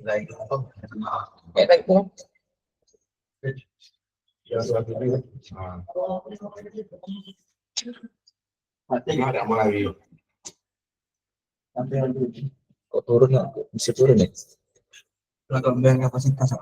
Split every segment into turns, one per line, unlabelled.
Like, kayak itu. Ada mau lagi. Kok turun nggak? Bisa turun ya? Kelebihan kapasitas.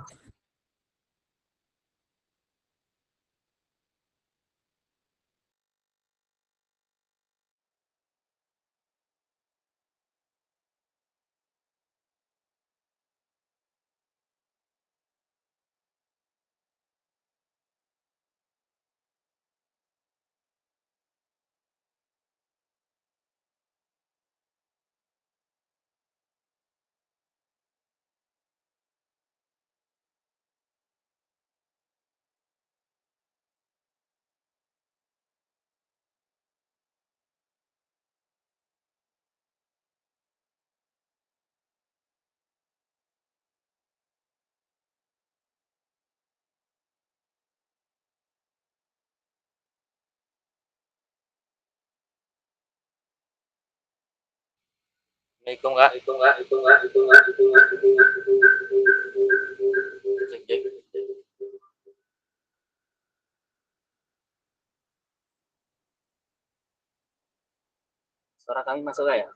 Assalamualaikum kak. Cek, cek. Suara kami masuk gak ya?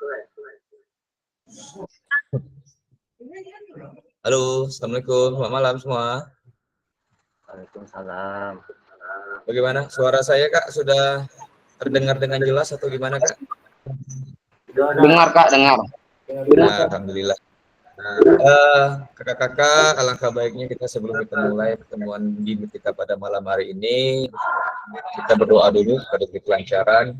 Halo, assalamualaikum, selamat malam semua.
Waalaikumsalam.
Bagaimana suara saya kak? Sudah terdengar dengan jelas atau gimana kak?
Dengar Kak, dengar.
Nah, alhamdulillah. Kakak-kakak, alangkah baiknya kita sebelum kita mulai pertemuan gimmick kita pada malam hari ini, kita berdoa dulu pada kelancaran.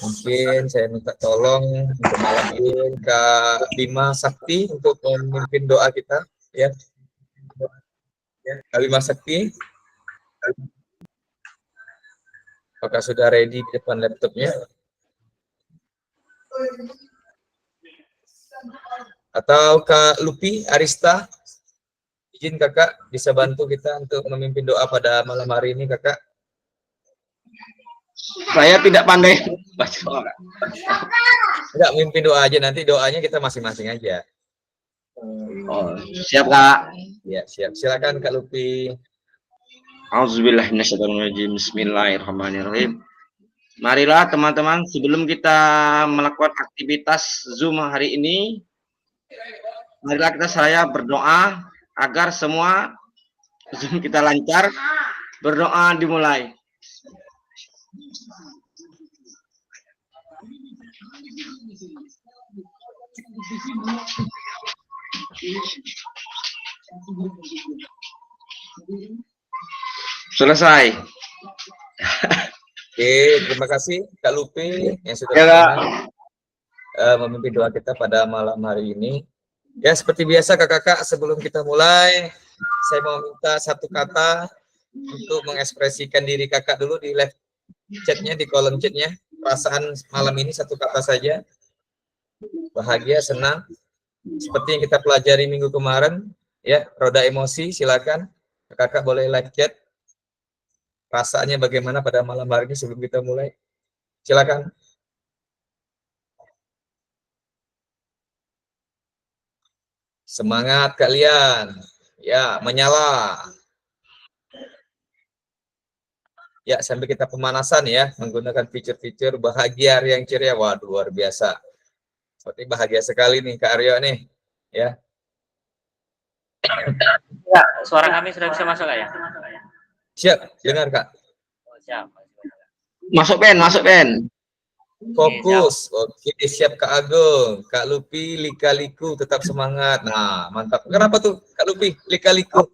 Mungkin saya minta tolong untuk malam ini Kak Bima Sakti untuk memimpin doa kita, ya. Kak Bima Sakti, apakah sudah ready di depan laptopnya? Atau Kak Lupi Arista, izin kakak bisa bantu kita untuk memimpin doa pada malam hari ini kakak.
Saya tidak pandai baca doa.
Enggak, memimpin doa aja, nanti doanya kita masing-masing aja.
Oh, siap Kak.
Ya, siap. Silakan Kak Lupi.
Auzubillahiminasyaitonirrajim. Bismillahirrahmanirrahim. Marilah teman-teman, sebelum kita melakukan aktivitas Zoom hari ini, marilah saya berdoa agar semua Zoom kita lancar. Berdoa dimulai. Selesai.
Oke, terima kasih Kak Lupi yang sudah memimpin doa kita pada malam hari ini. Ya, seperti biasa kakak-kakak, sebelum kita mulai, saya mau minta satu kata untuk mengekspresikan diri kakak dulu di live chatnya, di kolom chatnya. Perasaan malam ini satu kata saja. Bahagia, senang. Seperti yang kita pelajari minggu kemarin, ya, roda emosi, silakan. Kakak boleh live chat. Perasaannya bagaimana pada malam hari ini sebelum kita mulai? Silakan. Semangat kalian. Ya, menyala. Ya, sampai kita pemanasan ya, menggunakan fitur-fitur bahagia yang ceria. Waduh, luar biasa. Seperti bahagia sekali nih Kak Aryo nih. Ya.
Ya, suara kami sudah bisa masuk gak ya?
Siap, dengar Kak.
Oh, siap.
Masuk pen.
Fokus. Oke, siap Kak Agung. Kak Lupi, lika-liku, tetap semangat. Nah, mantap. Kenapa tuh Kak Lupi, lika-liku?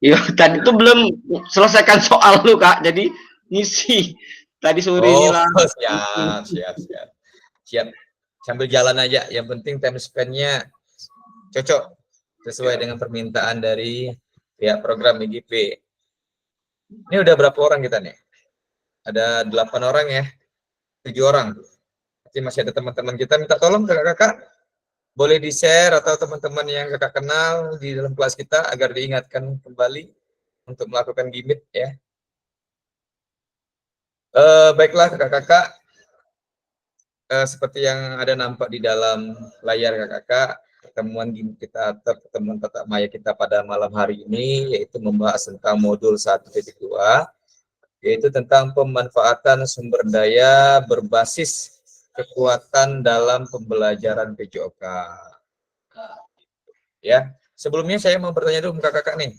Iya, tadi itu belum selesaikan soal lu Kak, jadi ngisi. Tadi sore inilah.
Siap. Sambil jalan aja. Yang penting time spend-nya cocok sesuai dengan permintaan dari pihak program IGP. Ini udah berapa orang kita nih? Ada 8 orang ya. 7 orang. Jadi masih ada teman-teman kita, minta tolong kakak-kakak boleh di-share atau teman-teman yang kakak kenal di dalam kelas kita agar diingatkan kembali untuk melakukan gimmick ya. Baiklah kakak-kakak, seperti yang ada nampak di dalam layar kakak-kakak, pertemuan kita atau pertemuan tatap maya kita pada malam hari ini, yaitu membahas tentang modul 1.2, yaitu tentang pemanfaatan sumber daya berbasis kekuatan dalam pembelajaran PJOK. Ya, sebelumnya saya mau bertanya dulu ke kakak nih,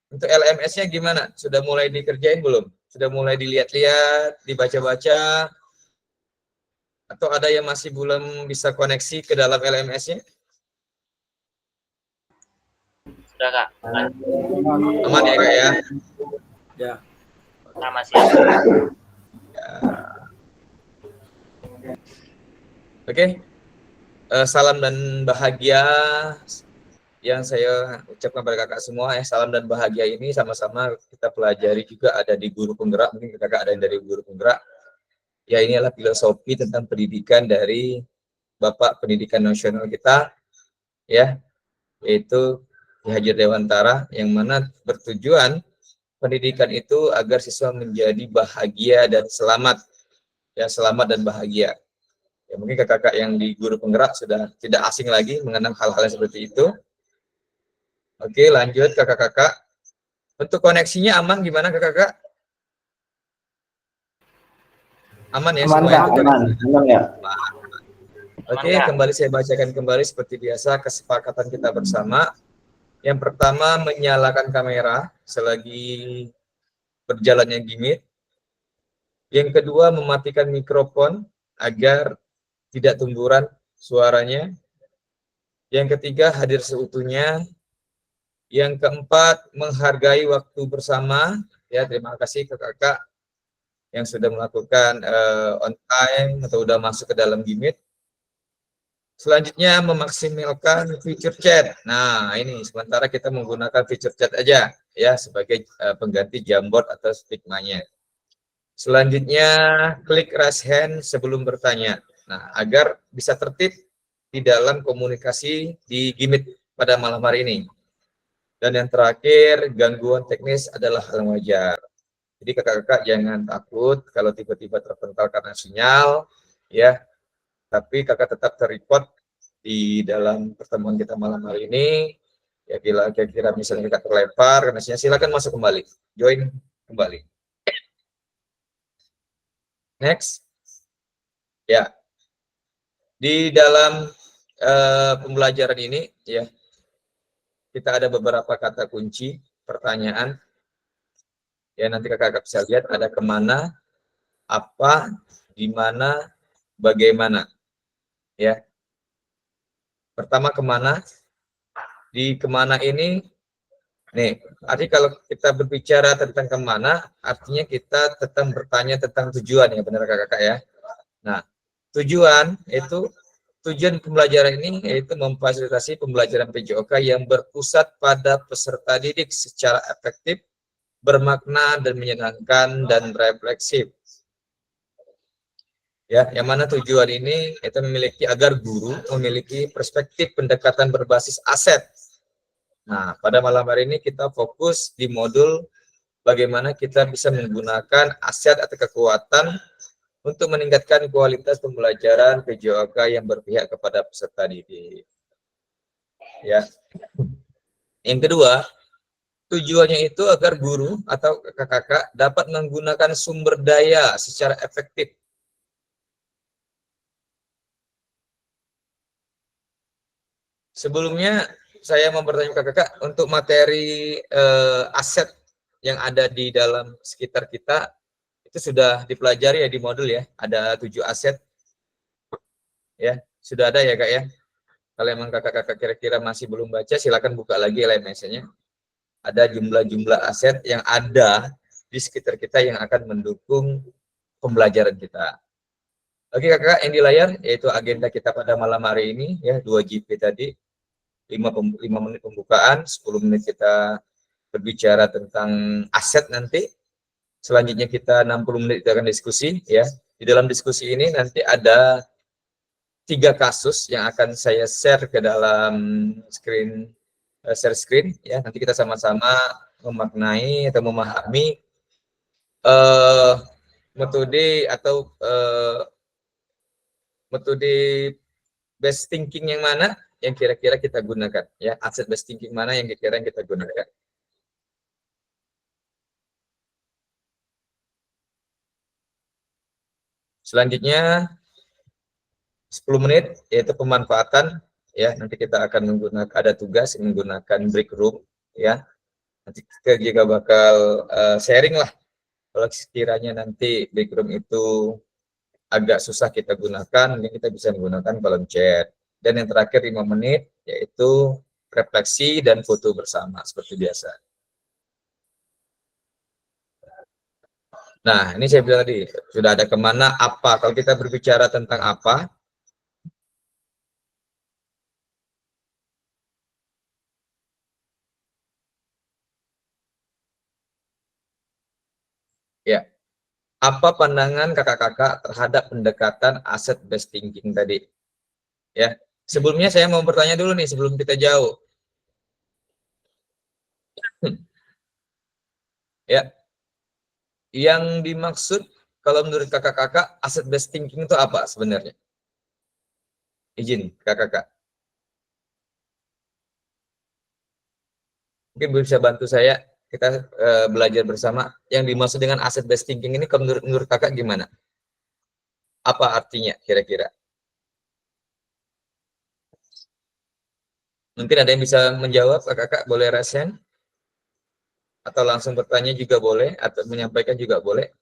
untuk LMS-nya gimana? Sudah mulai dikerjain belum? Sudah mulai dilihat-lihat, dibaca-baca, atau ada yang masih belum bisa koneksi ke dalam LMS-nya?
Sudah Kak.
Aman ya Kak ya?
Ya.
Sama siap.
Oke. Salam dan bahagia yang saya ucapkan pada kakak semua. Salam dan bahagia ini sama-sama kita pelajari juga ada di guru penggerak. Mungkin kakak ada yang dari guru penggerak. Ya, ini adalah filosofi tentang pendidikan dari Bapak Pendidikan Nasional kita, ya, yaitu Ki Haji Dewantara, yang mana bertujuan pendidikan itu agar siswa menjadi bahagia dan selamat, ya, selamat dan bahagia. Ya, mungkin kakak-kakak yang di guru penggerak sudah tidak asing lagi mengenal hal-hal yang seperti itu. Oke, lanjut kakak-kakak. Untuk koneksinya aman gimana kakak-kakak? Aman ya
Aman,
semua
Kak,
ya?
aman ya.
Oke, kembali saya bacakan kembali seperti biasa kesepakatan kita bersama. Yang pertama, menyalakan kamera selagi berjalannya Gimit. Yang kedua, mematikan mikrofon agar tidak tumburan suaranya. Yang ketiga, hadir seutuhnya. Yang keempat, menghargai waktu bersama. Ya, terima kasih ke kakak yang sudah melakukan on time atau sudah masuk ke dalam Gimit. Selanjutnya, memaksimalkan fitur chat. Nah, ini sementara kita menggunakan fitur chat aja ya sebagai pengganti Jamboard atau Figma-nya. Selanjutnya, klik raise hand sebelum bertanya. Nah, agar bisa tertib di dalam komunikasi di Gimit pada malam hari ini. Dan yang terakhir, gangguan teknis adalah hal wajar. Jadi kakak-kakak jangan takut kalau tiba-tiba terpental karena sinyal, ya. Tapi kakak tetap terreport di dalam pertemuan kita malam hari ini. Ya, bila kira-kira misalnya kakak terlempar karena sinyal, silakan masuk kembali, join kembali. Next. Ya. Di dalam pembelajaran ini, ya, kita ada beberapa kata kunci pertanyaan. Ya, nanti kakak bisa lihat ada kemana, apa, di mana, bagaimana. Ya. Pertama kemana? Di kemana ini, nih, arti kalau kita berbicara tentang kemana, artinya kita tetap bertanya tentang tujuan, ya benar kakak ya. Nah, tujuan pembelajaran ini yaitu memfasilitasi pembelajaran PJOK yang berpusat pada peserta didik secara efektif, bermakna dan menyenangkan dan refleksif. Ya, yang mana tujuan ini itu memiliki agar guru memiliki perspektif pendekatan berbasis aset. Nah, pada malam hari ini kita fokus di modul bagaimana kita bisa menggunakan aset atau kekuatan untuk meningkatkan kualitas pembelajaran PJOK yang berpihak kepada peserta didik. Ya. Yang kedua, tujuannya itu agar guru atau kakak-kakak dapat menggunakan sumber daya secara efektif. Sebelumnya saya mau bertanya ke kakak untuk materi aset yang ada di dalam sekitar kita itu sudah dipelajari ya di modul ya, ada 7 aset ya, sudah ada ya kak ya. Kalau emang kakak-kakak kira-kira masih belum baca, silakan buka lagi LMS-nya. Ada jumlah-jumlah aset yang ada di sekitar kita yang akan mendukung pembelajaran kita. Oke kakak, yang di layar yaitu agenda kita pada malam hari ini ya, 2JP tadi. 5 menit pembukaan, 10 menit kita berbicara tentang aset nanti. Selanjutnya kita 60 menit kita akan diskusi ya. Di dalam diskusi ini nanti ada 3 kasus yang akan saya share ke dalam share screen ya. Nanti kita sama-sama memaknai atau memahami metode atau metode best thinking yang mana yang kira-kira kita gunakan, ya, asset based thinking mana yang kira-kira kita gunakan. Selanjutnya 10 menit yaitu pemanfaatan, ya, nanti kita akan menggunakan, ada tugas menggunakan break room, ya. Nanti kita juga bakal sharing lah kalau sekiranya nanti break room itu agak susah kita gunakan, mungkin kita bisa menggunakan kolom chat. Dan yang terakhir 5 menit yaitu refleksi dan foto bersama seperti biasa. Nah, ini saya bilang tadi, sudah ada kemana, apa. Kalau kita berbicara tentang apa, ya, apa pandangan kakak-kakak terhadap pendekatan asset based thinking tadi? Ya, sebelumnya saya mau bertanya dulu nih sebelum kita jauh. Ya, yang dimaksud kalau menurut kakak-kakak asset based thinking itu apa sebenarnya? Izin kakak-kakak. Mungkin bisa bantu saya, kita belajar bersama. Yang dimaksud dengan asset based thinking ini menurut kakak gimana? Apa artinya kira-kira? Mungkin ada yang bisa menjawab, kakak-kakak boleh rasen? Atau langsung bertanya juga boleh, atau menyampaikan juga boleh.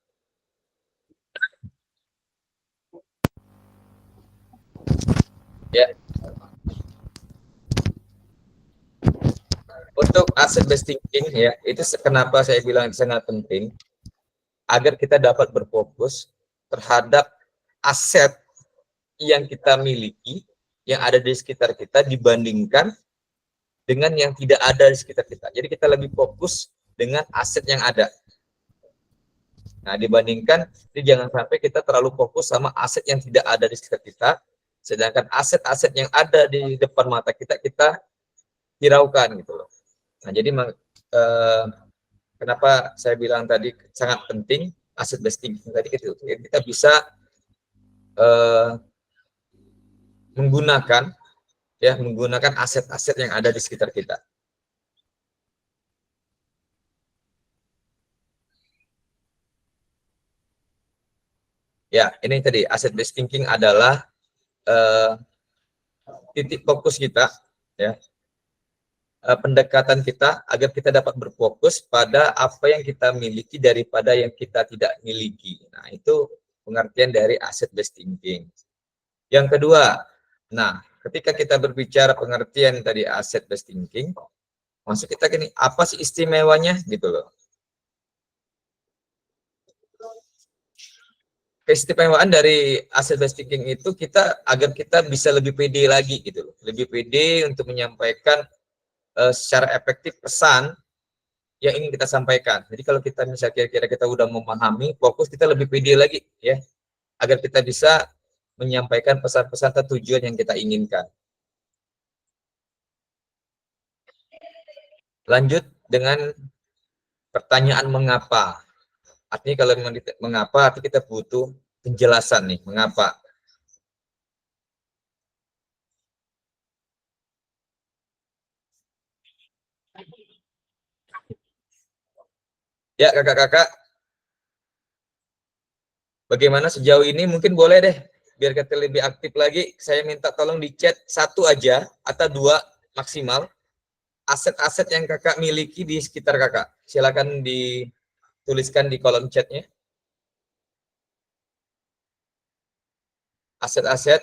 Ya, untuk asset based thinking, ya, itu kenapa saya bilang sangat penting agar kita dapat berfokus terhadap aset yang kita miliki, yang ada di sekitar kita dibandingkan dengan yang tidak ada di sekitar kita. Jadi kita lebih fokus dengan aset yang ada. Nah, dibandingkan, jadi jangan sampai kita terlalu fokus sama aset yang tidak ada di sekitar kita, sedangkan aset-aset yang ada di depan mata kita, kita hiraukan gitu loh. Nah, jadi kenapa saya bilang tadi sangat penting aset based thinking tadi gitu. Kita bisa menggunakan, ya, menggunakan aset-aset yang ada di sekitar kita. Ya, ini tadi asset based thinking adalah titik fokus kita, ya, pendekatan kita agar kita dapat berfokus pada apa yang kita miliki daripada yang kita tidak miliki. Nah, itu pengertian dari asset based thinking. Yang kedua, nah, ketika kita berbicara pengertian tadi asset based thinking, maksud kita gini, apa sih istimewanya gitu loh. Keistimewaan dari asset based thinking itu kita agar kita bisa lebih pede lagi gitu loh. Lebih pede untuk menyampaikan secara efektif pesan yang ingin kita sampaikan. Jadi kalau kita misalnya kira-kira kita udah memahami, fokus, kita lebih pede lagi ya, agar kita bisa menyampaikan pesan-pesan atau tujuan yang kita inginkan. Lanjut dengan pertanyaan mengapa. Artinya kalau mengapa, artinya kita butuh penjelasan nih, mengapa. Ya kakak-kakak, bagaimana sejauh ini? Mungkin boleh deh, biar kita lebih aktif lagi, saya minta tolong di chat satu aja atau dua maksimal aset-aset yang kakak miliki di sekitar kakak. Silakan dituliskan di kolom chatnya. Aset-aset.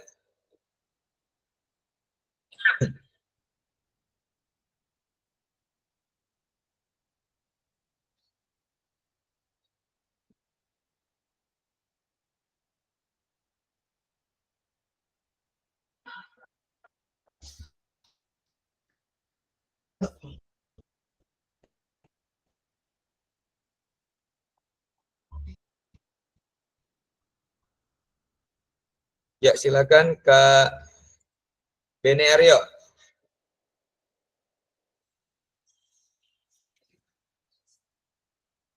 Ya, silakan Kak Bene Aryo.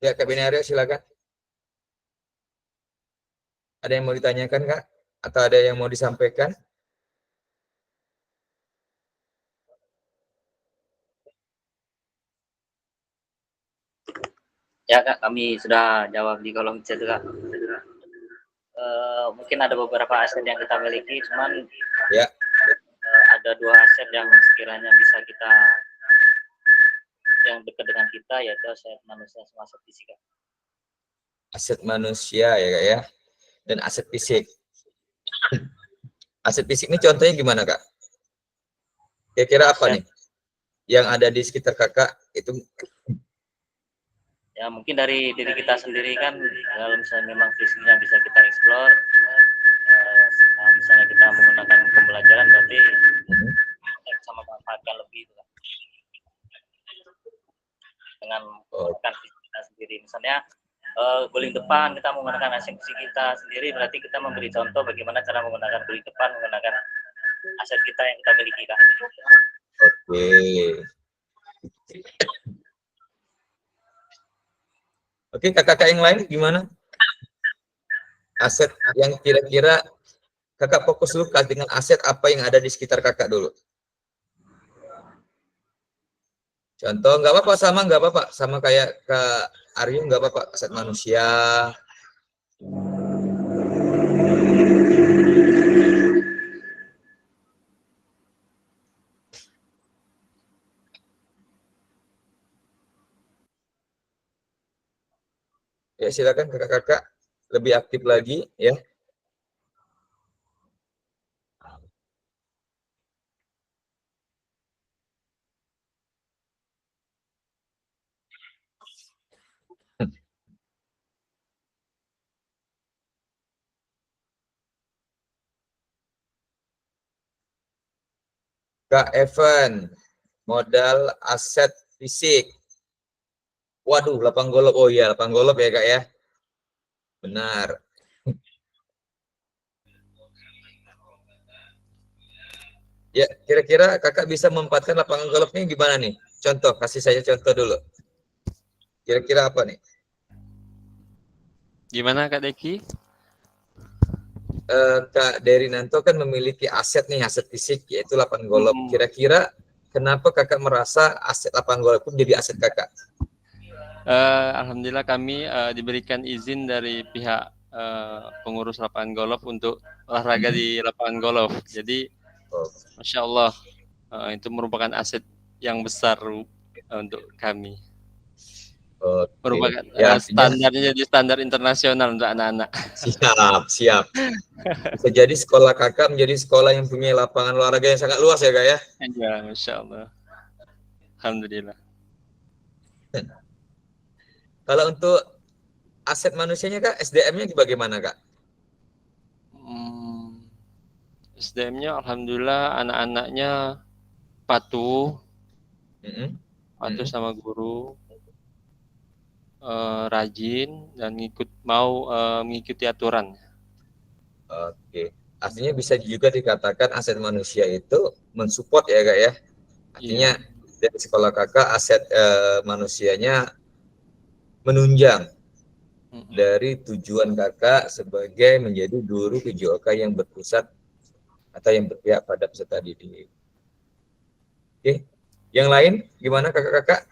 Ya, Kak Bene Aryo, silakan. Ada yang mau ditanyakan, Kak? Atau ada yang mau disampaikan?
Ya Kak, kami sudah jawab di kolom chat Kak. Mungkin ada beberapa aset yang kita miliki, cuman
Ya,
ada 2 aset yang sekiranya bisa kita yang dekat dengan kita, yaitu aset manusia sama aset fisik Kak.
aset manusia ya Kak ya, dan aset fisik. Aset fisik ini contohnya gimana Kak? Kira-kira apa
Aset,
nih yang ada di sekitar Kakak itu?
ya mungkin dari diri kita sendiri kan, kalau misalnya memang fisiknya bisa kita explore, misalnya kita menggunakan pembelajaran, berarti kita bisa memanfaatkan lebih itu Kak. Dengan menggunakan fisik kita sendiri. Misalnya guling depan kita menggunakan aset fisik kita sendiri, berarti kita memberi contoh bagaimana cara menggunakan guling depan, menggunakan aset kita yang kita miliki Kak.
Oke. Oke, kakak-kakak yang lain gimana? Aset yang kira-kira kakak fokus dulu Kak, dengan aset apa yang ada di sekitar kakak dulu. Contoh, nggak apa-apa sama kayak Kak Aryo, nggak apa-apa, aset manusia. Ya silakan kakak-kakak lebih aktif lagi ya. Kak Evan, modal aset fisik. Waduh, lapang golop. Oh iya, lapang golop ya Kak ya. Benar. Ya, kira-kira kakak bisa memanfaatkan lapangan golfnya gimana nih? Contoh, kasih saya contoh dulu. Kira-kira apa nih?
Gimana Kak Deki?
Kak Derinanto kan memiliki aset nih, aset fisik, yaitu lapangan golf. Kira-kira kenapa kakak merasa aset lapangan golf itu menjadi aset kakak?
Alhamdulillah kami diberikan izin dari pihak pengurus lapangan golf untuk olahraga di lapangan golf. Jadi, Masya Allah, itu merupakan aset yang besar untuk kami. Merupakan
ya,
standarnya jadi standar internasional untuk anak-anak.
Siap. Bisa jadi sekolah kakak menjadi sekolah yang punya lapangan olahraga yang sangat luas ya Kak ya?
Ya, Masya Allah. Alhamdulillah.
Kalau untuk aset manusianya Kak, SDM-nya bagaimana Kak?
SDM-nya Alhamdulillah anak-anaknya patuh, patuh sama guru, rajin dan mau mengikuti aturan.
Oke, artinya bisa juga dikatakan aset manusia itu mensupport ya Kak ya? Artinya dari sekolah kakak aset manusianya menunjang dari tujuan kakak sebagai menjadi guru PJOK yang berpusat atau yang berpihak pada peserta didik. Oke, yang lain gimana kakak-kakak?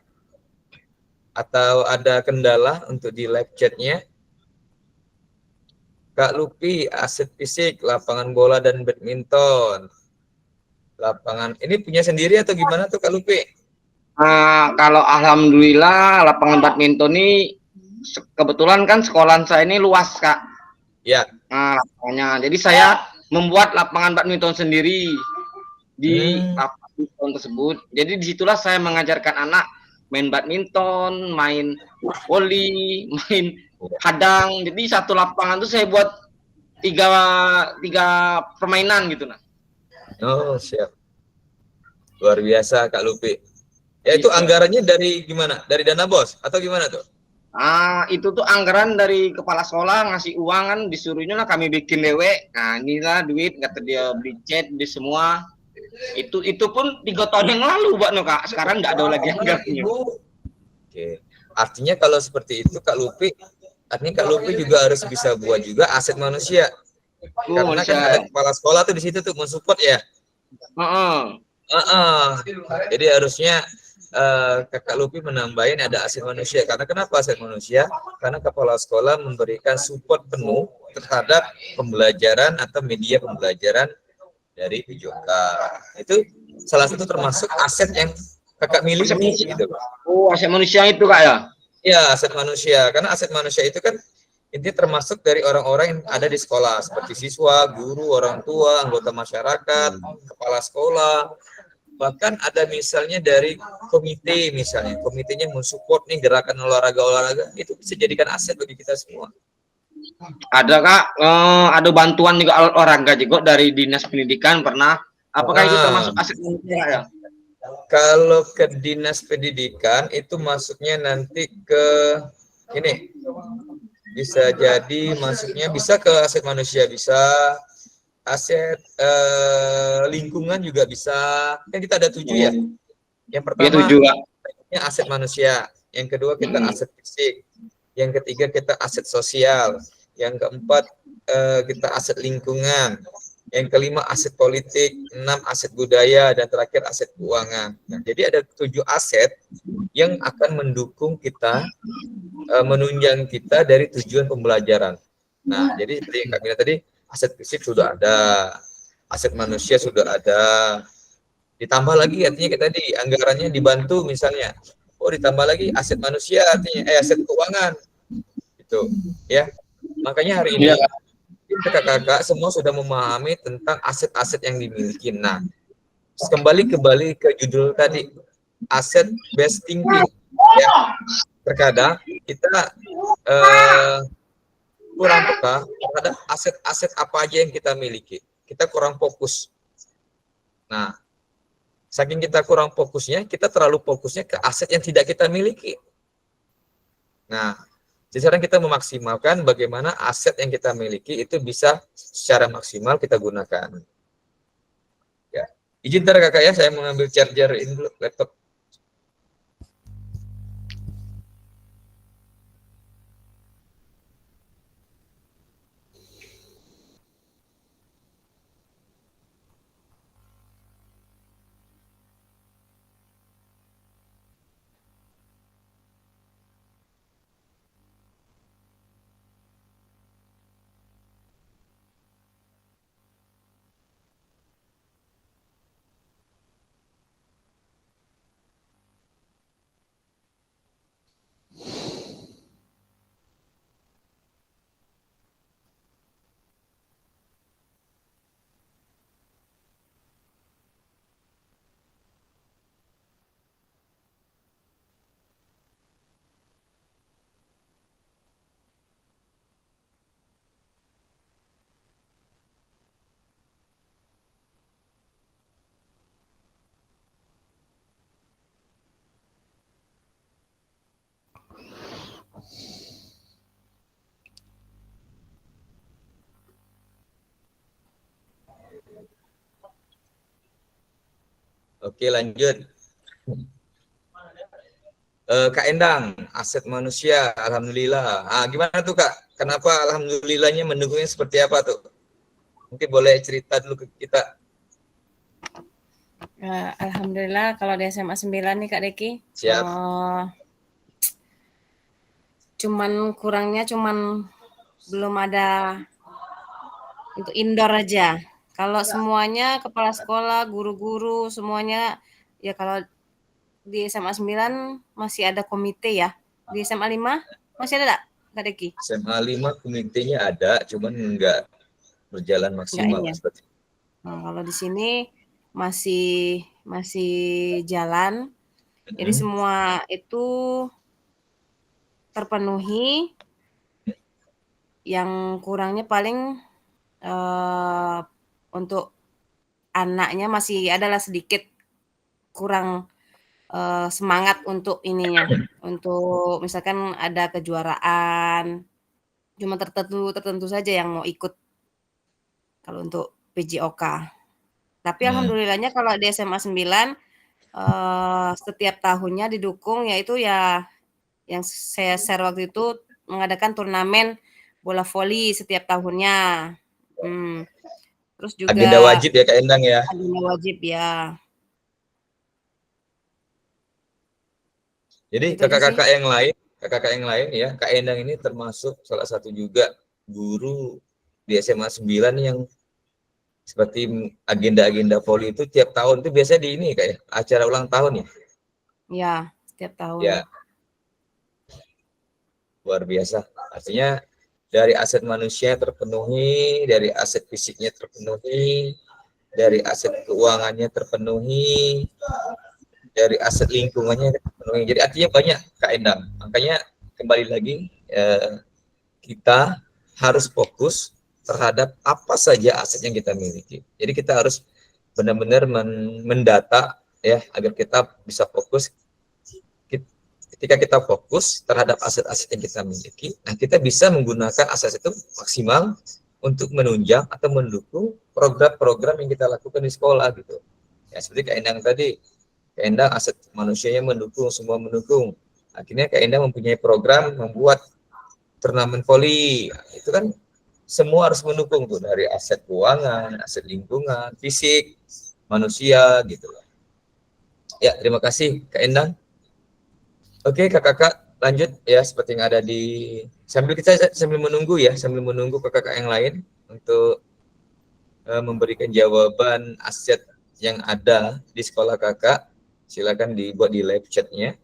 Atau ada kendala untuk di live chatnya? Kak Lupi, aset fisik, lapangan bola dan badminton. Lapangan ini punya sendiri atau gimana tuh Kak Lupi?
Kalau alhamdulillah lapangan badminton ini kebetulan kan sekolahan saya ini luas Kak.
Ya.
Lapangannya. Jadi saya membuat lapangan badminton sendiri di lapangan badminton tersebut. Jadi disitulah saya mengajarkan anak main badminton, main voli, main hadang. Jadi satu lapangan itu saya buat tiga permainan gitu nah.
Oh siap, luar biasa Kak Lupi. Ya itu anggarannya dari gimana? Dari dana bos atau gimana tuh?
Itu tuh anggaran dari kepala sekolah ngasih uang kan, disuruhnya lah kami bikin dewe. Nah inilah duit, kata dia beli cat di semua. Itu pun 3 tahun yang lalu Pak no Kak. Sekarang nggak ada lagi anggarannya.
Oke, artinya kalau seperti itu Kak Lupi, artinya Kak Lupi juga harus bisa buat juga aset manusia. Karena kan ada kepala sekolah tuh di situ tuh mensupport ya. Jadi harusnya Kakak Lupi menambahin ada aset manusia. Karena kenapa aset manusia? Karena kepala sekolah memberikan support penuh terhadap pembelajaran atau media pembelajaran dari PJOK. Itu salah satu termasuk aset yang kakak miliki. Gitu.
Oh, aset manusia itu Kak ya?
Ya, aset manusia. Karena aset manusia itu kan inti termasuk dari orang-orang yang ada di sekolah, seperti siswa, guru, orang tua, anggota masyarakat, kepala sekolah. Bahkan ada misalnya dari komite, misalnya komitenya mensupport nih gerakan olahraga, itu bisa jadikan aset bagi kita semua.
Ada Kak, ada bantuan juga olahraga juga dari Dinas Pendidikan pernah. Apakah itu termasuk aset manusia ya?
Kalau ke Dinas Pendidikan itu masuknya nanti ke ini, bisa jadi masuknya bisa ke aset manusia, bisa aset lingkungan juga bisa. Kan kita ada 7 ya. Yang pertama aset manusia, yang kedua kita aset fisik, yang ketiga kita aset sosial, yang keempat kita aset lingkungan, yang kelima aset politik, 6 aset budaya, dan terakhir aset keuangan. Nah, jadi ada 7 aset yang akan mendukung kita, menunjang kita dari tujuan pembelajaran. Nah, jadi seperti yang Kak Mila tadi, aset fisik sudah ada, aset manusia sudah ada, ditambah lagi artinya kayak tadi anggarannya dibantu misalnya, oh ditambah lagi aset manusia artinya aset keuangan, gitu ya. Makanya hari ini kakak-kakak semua sudah memahami tentang aset-aset yang dimiliki. Nah, kembali ke judul tadi, aset based thinking. Ya, terkadang kita kurang peka terhadap aset-aset apa aja yang kita miliki. Kita kurang fokus. Nah, saking kita kurang fokusnya, kita terlalu fokusnya ke aset yang tidak kita miliki. Nah, sekarang kita memaksimalkan bagaimana aset yang kita miliki itu bisa secara maksimal kita gunakan. Ya, izin kakak ya, saya mengambil charger ini dulu laptop. Oke, lanjut. Kak Endang, aset manusia, alhamdulillah. Gimana tuh Kak? Kenapa alhamdulillahnya mendukungnya seperti apa tuh? Mungkin boleh cerita dulu ke kita.
Alhamdulillah kalau di SMA 9 nih Kak Deki.
Siap.
Kurangnya belum ada untuk indoor aja. Kalau semuanya kepala sekolah, guru-guru semuanya ya, kalau di SMA 9 masih ada komite ya. Di SMA 5 masih ada Kak Deki?
SMA 5 komitenya ada, cuman enggak berjalan maksimal.
Ya. Nah, kalau di sini masih jalan. Jadi semua itu terpenuhi. Yang kurangnya paling untuk anaknya masih adalah sedikit kurang semangat untuk ininya, untuk misalkan ada kejuaraan, cuma tertentu saja yang mau ikut kalau untuk PJOK. Tapi alhamdulillahnya kalau di SMA 9 setiap tahunnya didukung, yaitu ya yang saya share waktu itu mengadakan turnamen bola voli setiap tahunnya. Terus juga
agenda wajib ya Kak Endang ya.
Agenda wajib ya.
Jadi
Itu aja sih.
kakak-kakak yang lain ya, Kak Endang ini termasuk salah satu juga guru di SMA 9 yang seperti agenda-agenda poli itu tiap tahun itu biasanya di ini kayak acara ulang tahun ya.
Ya, setiap tahun.
Ya, luar biasa. Artinya dari aset manusia terpenuhi, dari aset fisiknya terpenuhi, dari aset keuangannya terpenuhi, dari aset lingkungannya terpenuhi. Jadi artinya banyak Kak Endang. Makanya kembali lagi kita harus fokus terhadap apa saja aset yang kita miliki. Jadi kita harus benar-benar mendata ya agar kita bisa fokus. Ketika kita fokus terhadap aset-aset yang kita miliki, nah kita bisa menggunakan aset itu maksimal untuk menunjang atau mendukung program-program yang kita lakukan di sekolah gitu. Ya seperti Kak Endang tadi, Kak Endang aset manusianya mendukung, semua mendukung. Akhirnya Kak Endang mempunyai program membuat turnamen voli. Itu kan semua harus mendukung tuh dari aset keuangan, aset lingkungan, fisik, manusia gitu. Ya, terima kasih Kak Endang. Oke, kakak-kakak lanjut ya seperti yang ada di sambil menunggu ya, sambil menunggu kakak-kakak yang lain untuk memberikan jawaban aset yang ada di sekolah kakak. Silakan dibuat di live chatnya.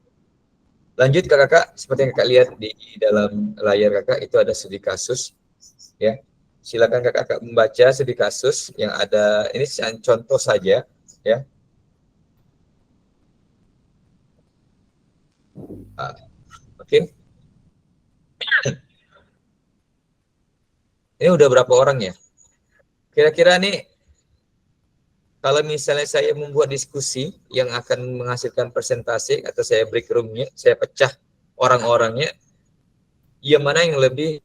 Lanjut kakak-kakak, seperti yang kakak lihat di dalam layar kakak itu ada studi kasus ya. Silakan kakak-kakak membaca studi kasus yang ada, ini contoh saja ya. Oke. Ini udah berapa orang ya? Kira-kira nih kalau misalnya saya membuat diskusi yang akan menghasilkan presentasi atau saya break room-nya, saya pecah orang-orangnya, yang mana yang lebih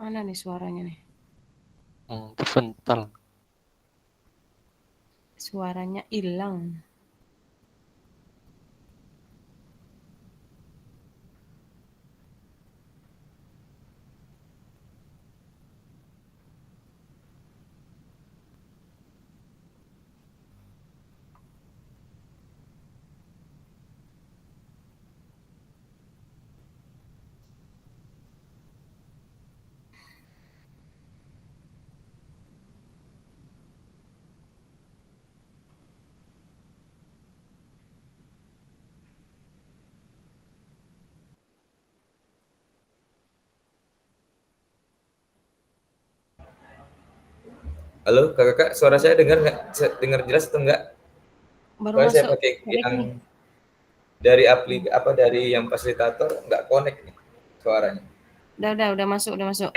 Mana nih suaranya nih?
Terpental.
Suaranya hilang.
halo kakak, suara saya dengar nggak? Dengar jelas atau enggak?
Baru
Soalnya saya
masuk.
pakai
Balik
yang
nih.
dari dari yang fasilitator nggak connect nih suaranya.
Udah masuk, udah masuk.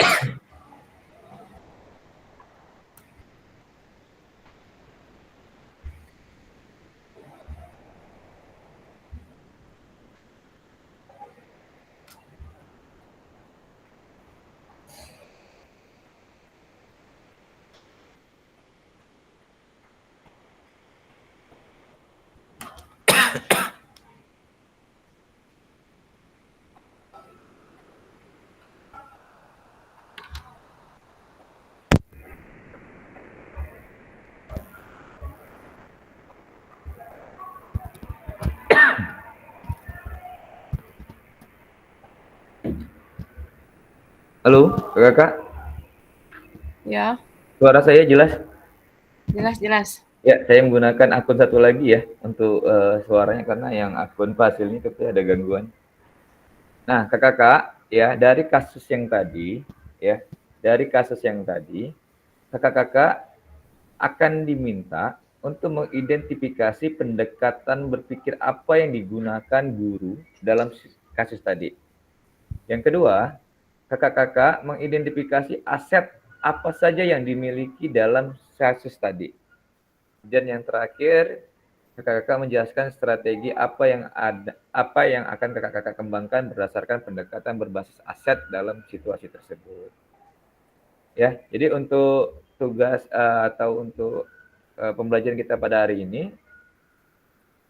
Halo kakak,
Ya,
suara saya jelas?
jelas.
Ya, saya menggunakan akun satu lagi ya untuk suaranya karena yang akun Fasil ini tapi ada gangguan. Nah, kakak-kakak, ya dari kasus yang tadi, kakak-kakak akan diminta untuk mengidentifikasi pendekatan berpikir apa yang digunakan guru dalam kasus tadi. Yang kedua, kakak-kakak mengidentifikasi aset apa saja yang dimiliki dalam kasus tadi. Dan yang terakhir, kakak-kakak menjelaskan strategi apa yang akan kakak-kakak kembangkan berdasarkan pendekatan berbasis aset dalam situasi tersebut. Ya, jadi untuk tugas atau untuk pembelajaran kita pada hari ini,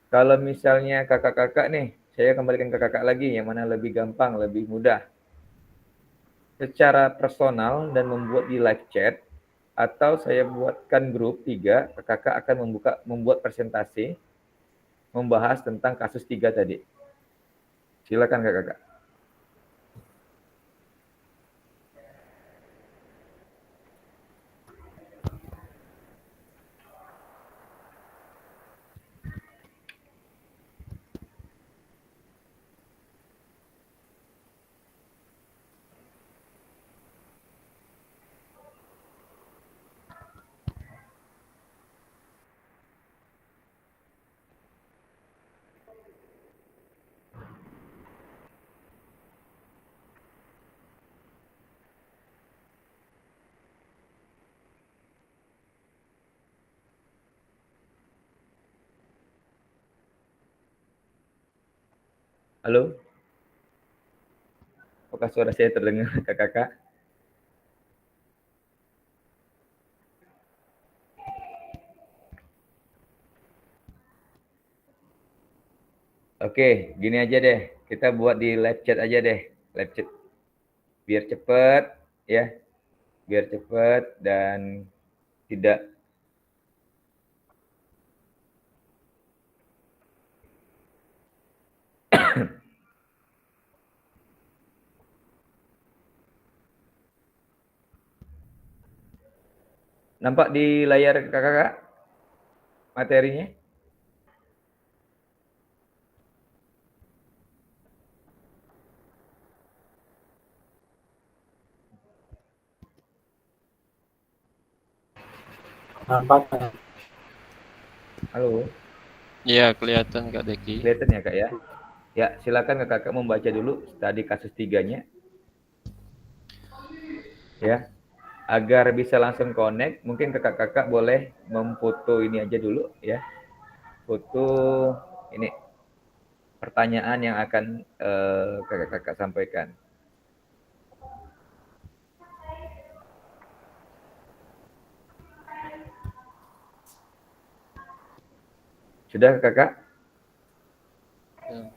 kalau misalnya kakak-kakak nih, saya kembalikan ke kakak lagi, yang mana lebih gampang, lebih mudah. Secara personal dan membuat di live chat, atau saya buatkan grup 3, kakak akan membuat presentasi, membahas tentang kasus 3 tadi. Silakan kakak. Halo? Apakah suara saya terdengar kakak-kakak? Oke, gini aja deh. Kita buat di live chat aja deh. Live chat. Biar cepet, ya. Biar cepet dan tidak nampak di layar kakak-kakak materinya?
Nampak.
Halo?
Iya, kelihatan Kak Deki.
Kelihatan ya kak ya? Ya, silakan kakak membaca dulu tadi kasus 3-nya. Ya, agar bisa langsung connect, mungkin kakak-kakak boleh memfoto ini aja dulu ya. Foto ini pertanyaan yang akan kakak-kakak sampaikan. Sudah kakak?
Ya.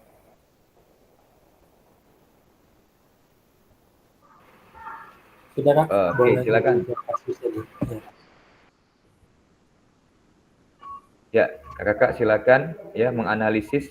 Sudah Kak,
Oke,
boleh
silakan. Ya, kakak-kakak silakan ya menganalisis.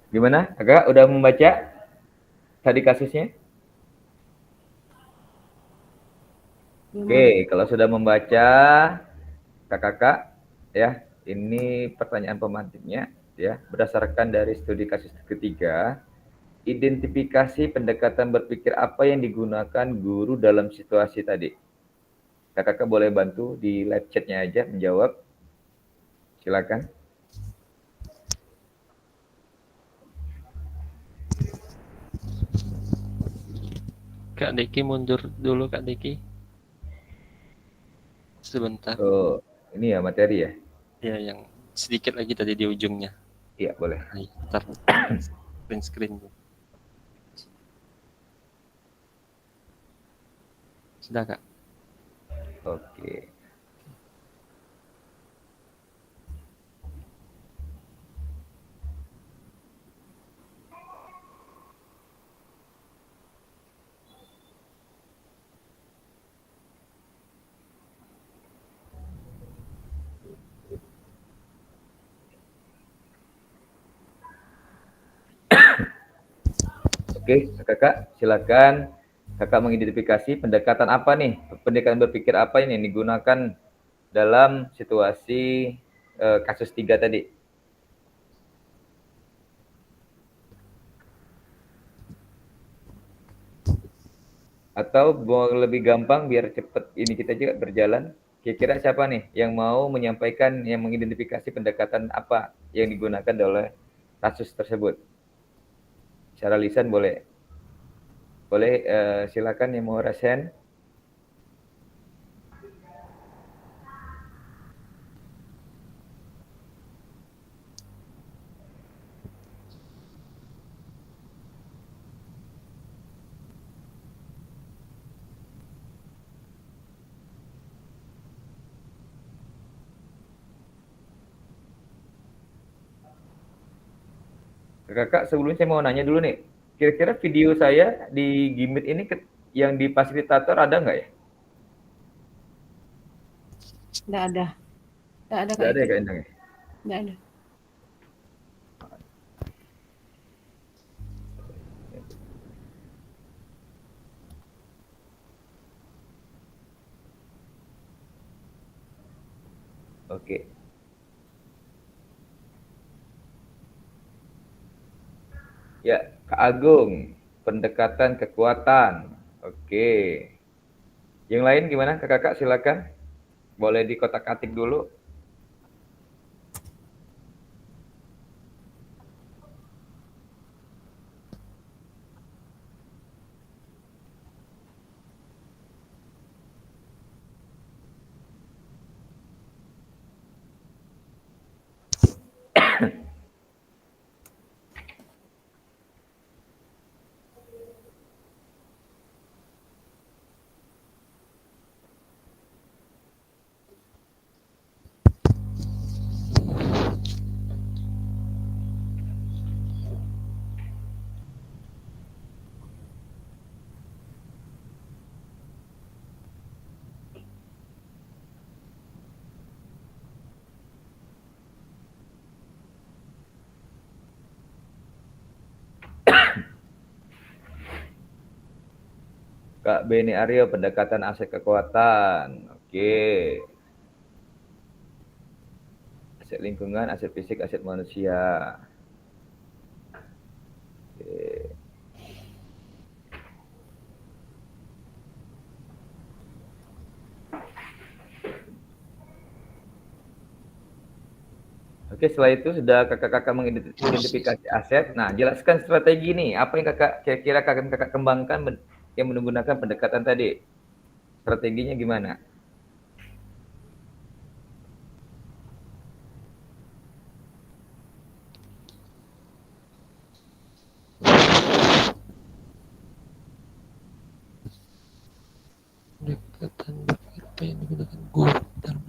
Gimana? Kakak udah membaca? tadi kasusnya?
Belum
Oke,
ada.
kalau sudah membaca, kakak-kakak, ya, ini pertanyaan pemantiknya, ya, berdasarkan dari studi kasus ketiga, identifikasi pendekatan berpikir apa yang digunakan guru dalam situasi tadi. Kakak-kakak boleh bantu di live chatnya aja menjawab. Silakan.
Kak Deki mundur dulu Kak Deki. Sebentar.
Oh, ini ya materi ya?
Ya, yang sedikit lagi tadi di ujungnya.
Iya, boleh.
Nah, ntar screen. Sudah Kak.
Oke. Oke, kakak, silakan. Kakak mengidentifikasi pendekatan apa nih? Pendekatan berpikir apa ini yang digunakan dalam situasi kasus 3 tadi? Atau lebih gampang biar cepat ini kita juga berjalan. Kira-kira siapa nih yang mau menyampaikan, yang mengidentifikasi pendekatan apa yang digunakan oleh kasus tersebut? Secara lisan boleh. Boleh silakan yang mau raise hand. Kakak, sebelumnya saya mau nanya dulu nih. Kira-kira video saya di Gimit ini yang di fasilitator ada nggak ya?
Nggak ada. Nggak ada
Nggak
Kak
ada ya
Eki.
Kak Endang ya?
Nggak ada.
Oke. Ya, Kak Agung, pendekatan kekuatan. Oke. Yang lain gimana kakak-kakak, silakan. Boleh di kotak-atik dulu. Kak Beni Aryo, pendekatan aset kekuatan. Oke. Aset lingkungan, aset fisik, aset manusia. Oke. Oke, setelah itu sudah kakak-kakak mengidentifikasi aset. Nah, jelaskan strategi nih. Apa yang kakak kira-kira kakak kembangkan yang menggunakan pendekatan tadi? Strateginya gimana?
Pendekatan berpikir apa yang digunakan guru dalam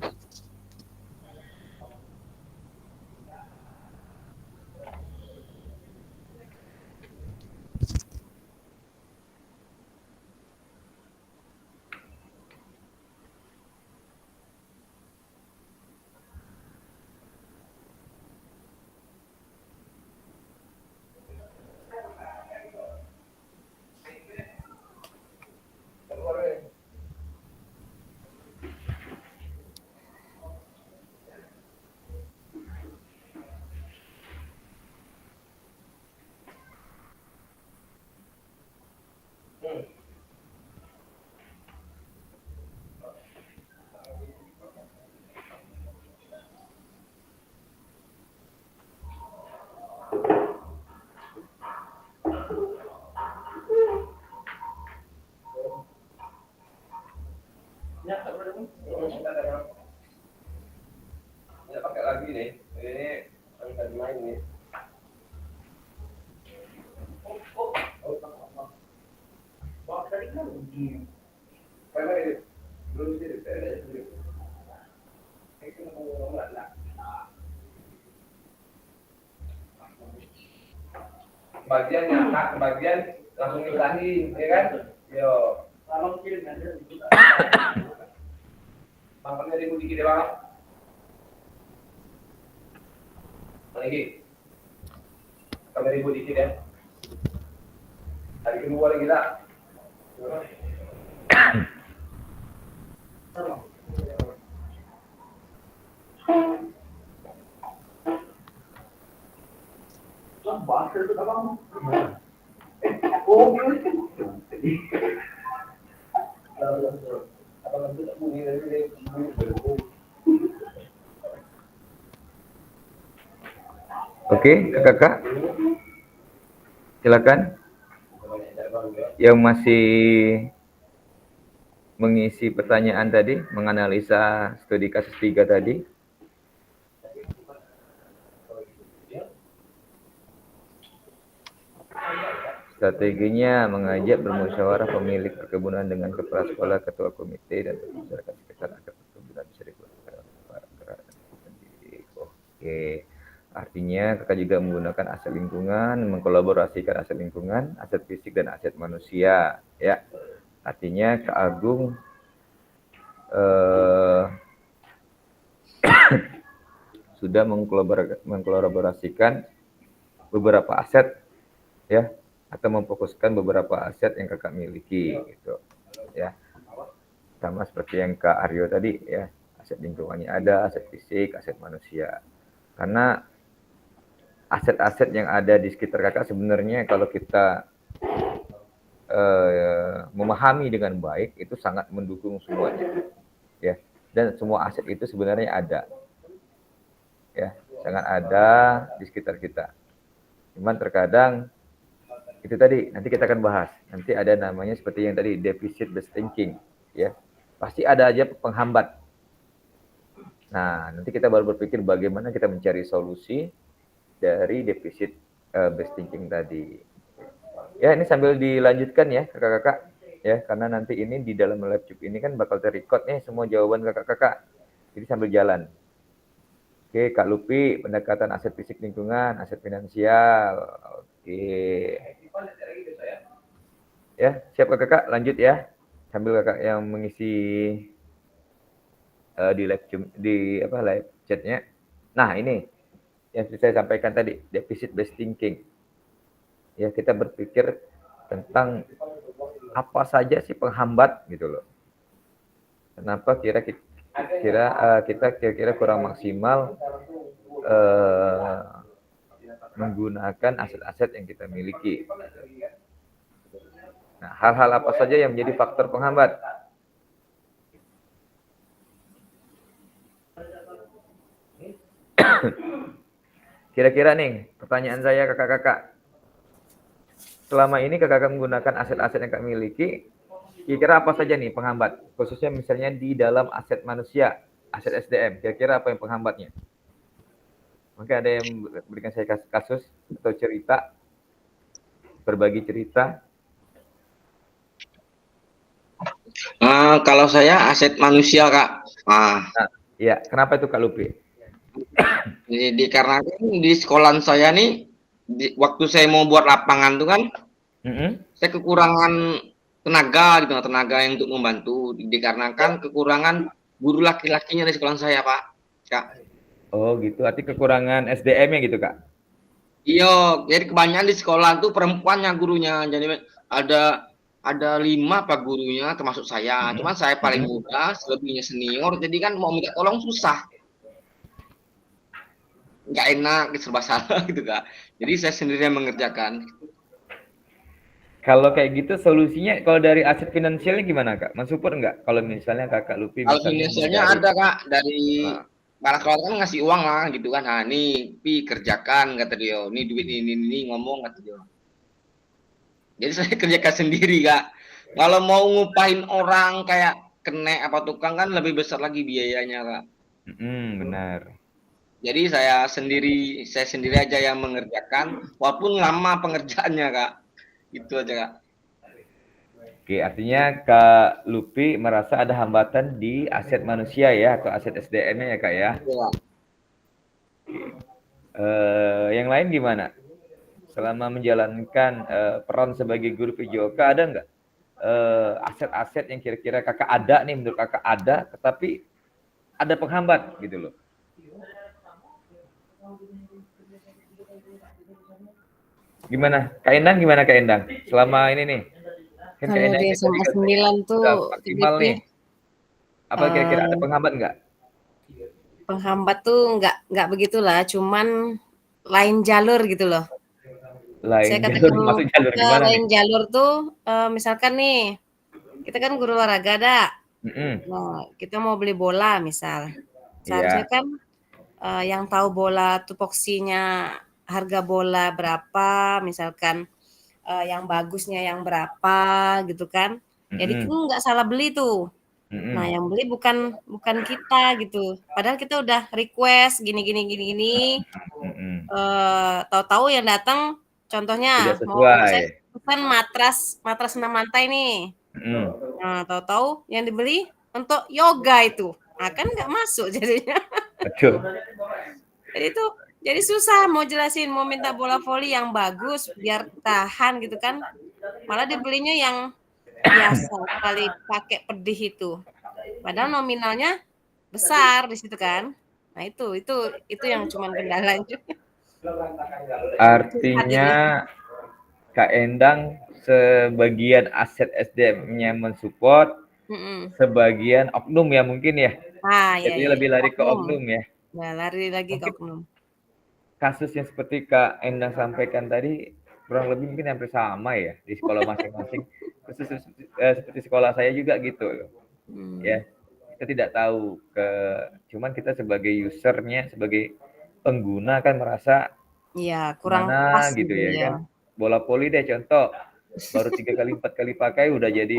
Bagian nyata, bagian langsung nyusahin, ya kan? Yo. Makannya ribu dikit ya bang. Lagi. Kamera ribu dikit ya. Hari kedua lagi lah.
Oke, kakak, silakan. Yang masih mengisi pertanyaan tadi, menganalisa studi kasus 3 tadi. Strateginya mengajak bermusyawarah pemilik perkebunan dengan kepala sekolah, ketua komite, dan masyarakat sekitar agar perkebunan bisa dikelola sendiri. Oke, artinya kakak juga menggunakan aset lingkungan, mengkolaborasikan aset lingkungan, aset fisik dan aset manusia. Ya, artinya Kak Agung sudah mengkolaborasikan beberapa aset, ya, atau memfokuskan beberapa aset yang kakak miliki gitu ya, sama seperti yang Kak Aryo tadi ya, aset lingkungannya ada, aset fisik, aset manusia. Karena aset-aset yang ada di sekitar kakak sebenarnya kalau kita memahami dengan baik itu sangat mendukung semuanya ya, dan semua aset itu sebenarnya ada ya, sangat ada di sekitar kita. Cuman terkadang itu tadi, nanti kita akan bahas. Nanti ada namanya seperti yang tadi, deficit based thinking, ya. Pasti ada aja penghambat. Nah, nanti kita baru berpikir bagaimana kita mencari solusi dari deficit based thinking tadi. Ya, ini sambil dilanjutkan ya, kakak-kakak. Ya, karena nanti ini di dalam live tube ini kan bakal terrecord nih semua jawaban kakak-kakak. Jadi sambil jalan. Oke, Kak Lupi, pendekatan aset fisik lingkungan, aset finansial. Oke. Ya, siap kakak, lanjut ya. Sambil kakak yang mengisi di live chatnya. Nah, ini yang saya sampaikan tadi, deficit based thinking. Ya, kita berpikir tentang apa saja sih penghambat gitu loh. Kenapa kita kira-kira kurang maksimal menggunakan aset-aset yang kita miliki. Nah, hal-hal apa saja yang menjadi faktor penghambat? Kira-kira nih, pertanyaan saya kakak-kakak. Selama ini kakak menggunakan aset-aset yang kakak miliki, kira-kira apa saja nih penghambat? Khususnya misalnya di dalam aset manusia, aset SDM, kira-kira apa yang penghambatnya? Mungkin ada yang berikan saya kasus atau cerita, berbagi cerita.
Kalau saya aset manusia, Kak.
Ya, kenapa itu Kak Lupi?
Jadi karena di sekolah saya nih, waktu saya mau buat lapangan tuh kan, saya kekurangan tenaga gitu, tenaga yang untuk membantu. Dikarenakan kekurangan guru laki-lakinya di sekolah saya, Pak. Kak.
Oh gitu, arti kekurangan SDM-nya gitu Kak?
Iya, jadi kebanyakan di sekolah tuh perempuannya gurunya. Jadi ada 5 pak gurunya termasuk saya. Cuman saya paling muda, selebihnya senior. Jadi kan mau minta tolong susah. Nggak enak, serba salah gitu Kak. Jadi saya sendiri yang mengerjakan.
Kalau kayak gitu solusinya kalau dari aset finansialnya gimana Kak? Mensupport nggak? Kalau misalnya Kakak Lupi
kalau finansialnya ada Kak, dari para sekolah kan ngasih uang lah gitu kan. Nah nih Pi kerjakan kata dia, ini duit ini ngomong kata dia. Jadi saya kerjakan sendiri Kak. Kalau mau ngupahin orang kayak kene apa tukang kan lebih besar lagi biayanya Kak.
Benar.
Jadi saya sendiri aja yang mengerjakan, walaupun lama pengerjaannya Kak. Itu aja Kak.
Oke, artinya Kak Lupi merasa ada hambatan di aset manusia ya, atau aset SDM-nya ya Kak ya.
Iya.
Yang lain gimana? Selama menjalankan peran sebagai guru PJOK, ada nggak aset-aset yang kira-kira kakak ada nih, menurut kakak ada, tetapi ada penghambat gitu loh? Gimana? Kak Endang gimana Kak Endang? Selama ini nih. Kan Kak
Kalau
Endang
di
ini tadi
SMA
katanya
9 tuh
udah maksimal
TBP,
nih. Apa kira-kira ada penghambat nggak?
penghambat tuh nggak begitulah, cuman lain jalur gitu loh.
Lain
Saya
jalur,
katakan
masuk jalur
ke
gimana nih?
lain jalur tuh, misalkan nih, kita kan guru olahraga dah. Nah, kita mau beli bola misal. Seharusnya
Iya.
kan yang tahu bola tupoksinya harga bola berapa, misalkan yang bagusnya yang berapa gitu kan. Jadi kan nggak salah beli tuh. Nah, yang beli bukan kita gitu. Padahal kita udah request gini gini gini gini. Tahu-tahu yang datang contohnya
Tidak
mau saya
sesuai.
pesan matras 6 lantai nih. Nah, tahu-tahu yang dibeli untuk yoga itu. Nah, kan nggak masuk jadinya.
Betul.
Jadi susah mau jelasin, mau minta bola voli yang bagus biar tahan gitu kan. Malah dibelinya yang biasa kali pakai pedih itu. Padahal nominalnya besar di situ kan. Nah, itu yang cuman kendalanya.
Artinya Kak Endang sebagian aset SDM-nya mensupport, sebagian oknum ya mungkin ya. Jadi
Iya.
lebih lari ke oknum ya.
Nah, lari lagi ke
Mungkin
oknum.
kasus yang seperti Kak Endang sampaikan tadi kurang lebih mungkin hampir sama ya di sekolah masing-masing. Seperti sekolah saya juga gitu loh. Ya, kita tidak tahu cuman kita sebagai usernya, sebagai pengguna kan merasa
Iya, kurang
mana
pas
gitu ya
ya.
kan. Bola voli deh contoh, baru 3 kali 4 kali pakai udah jadi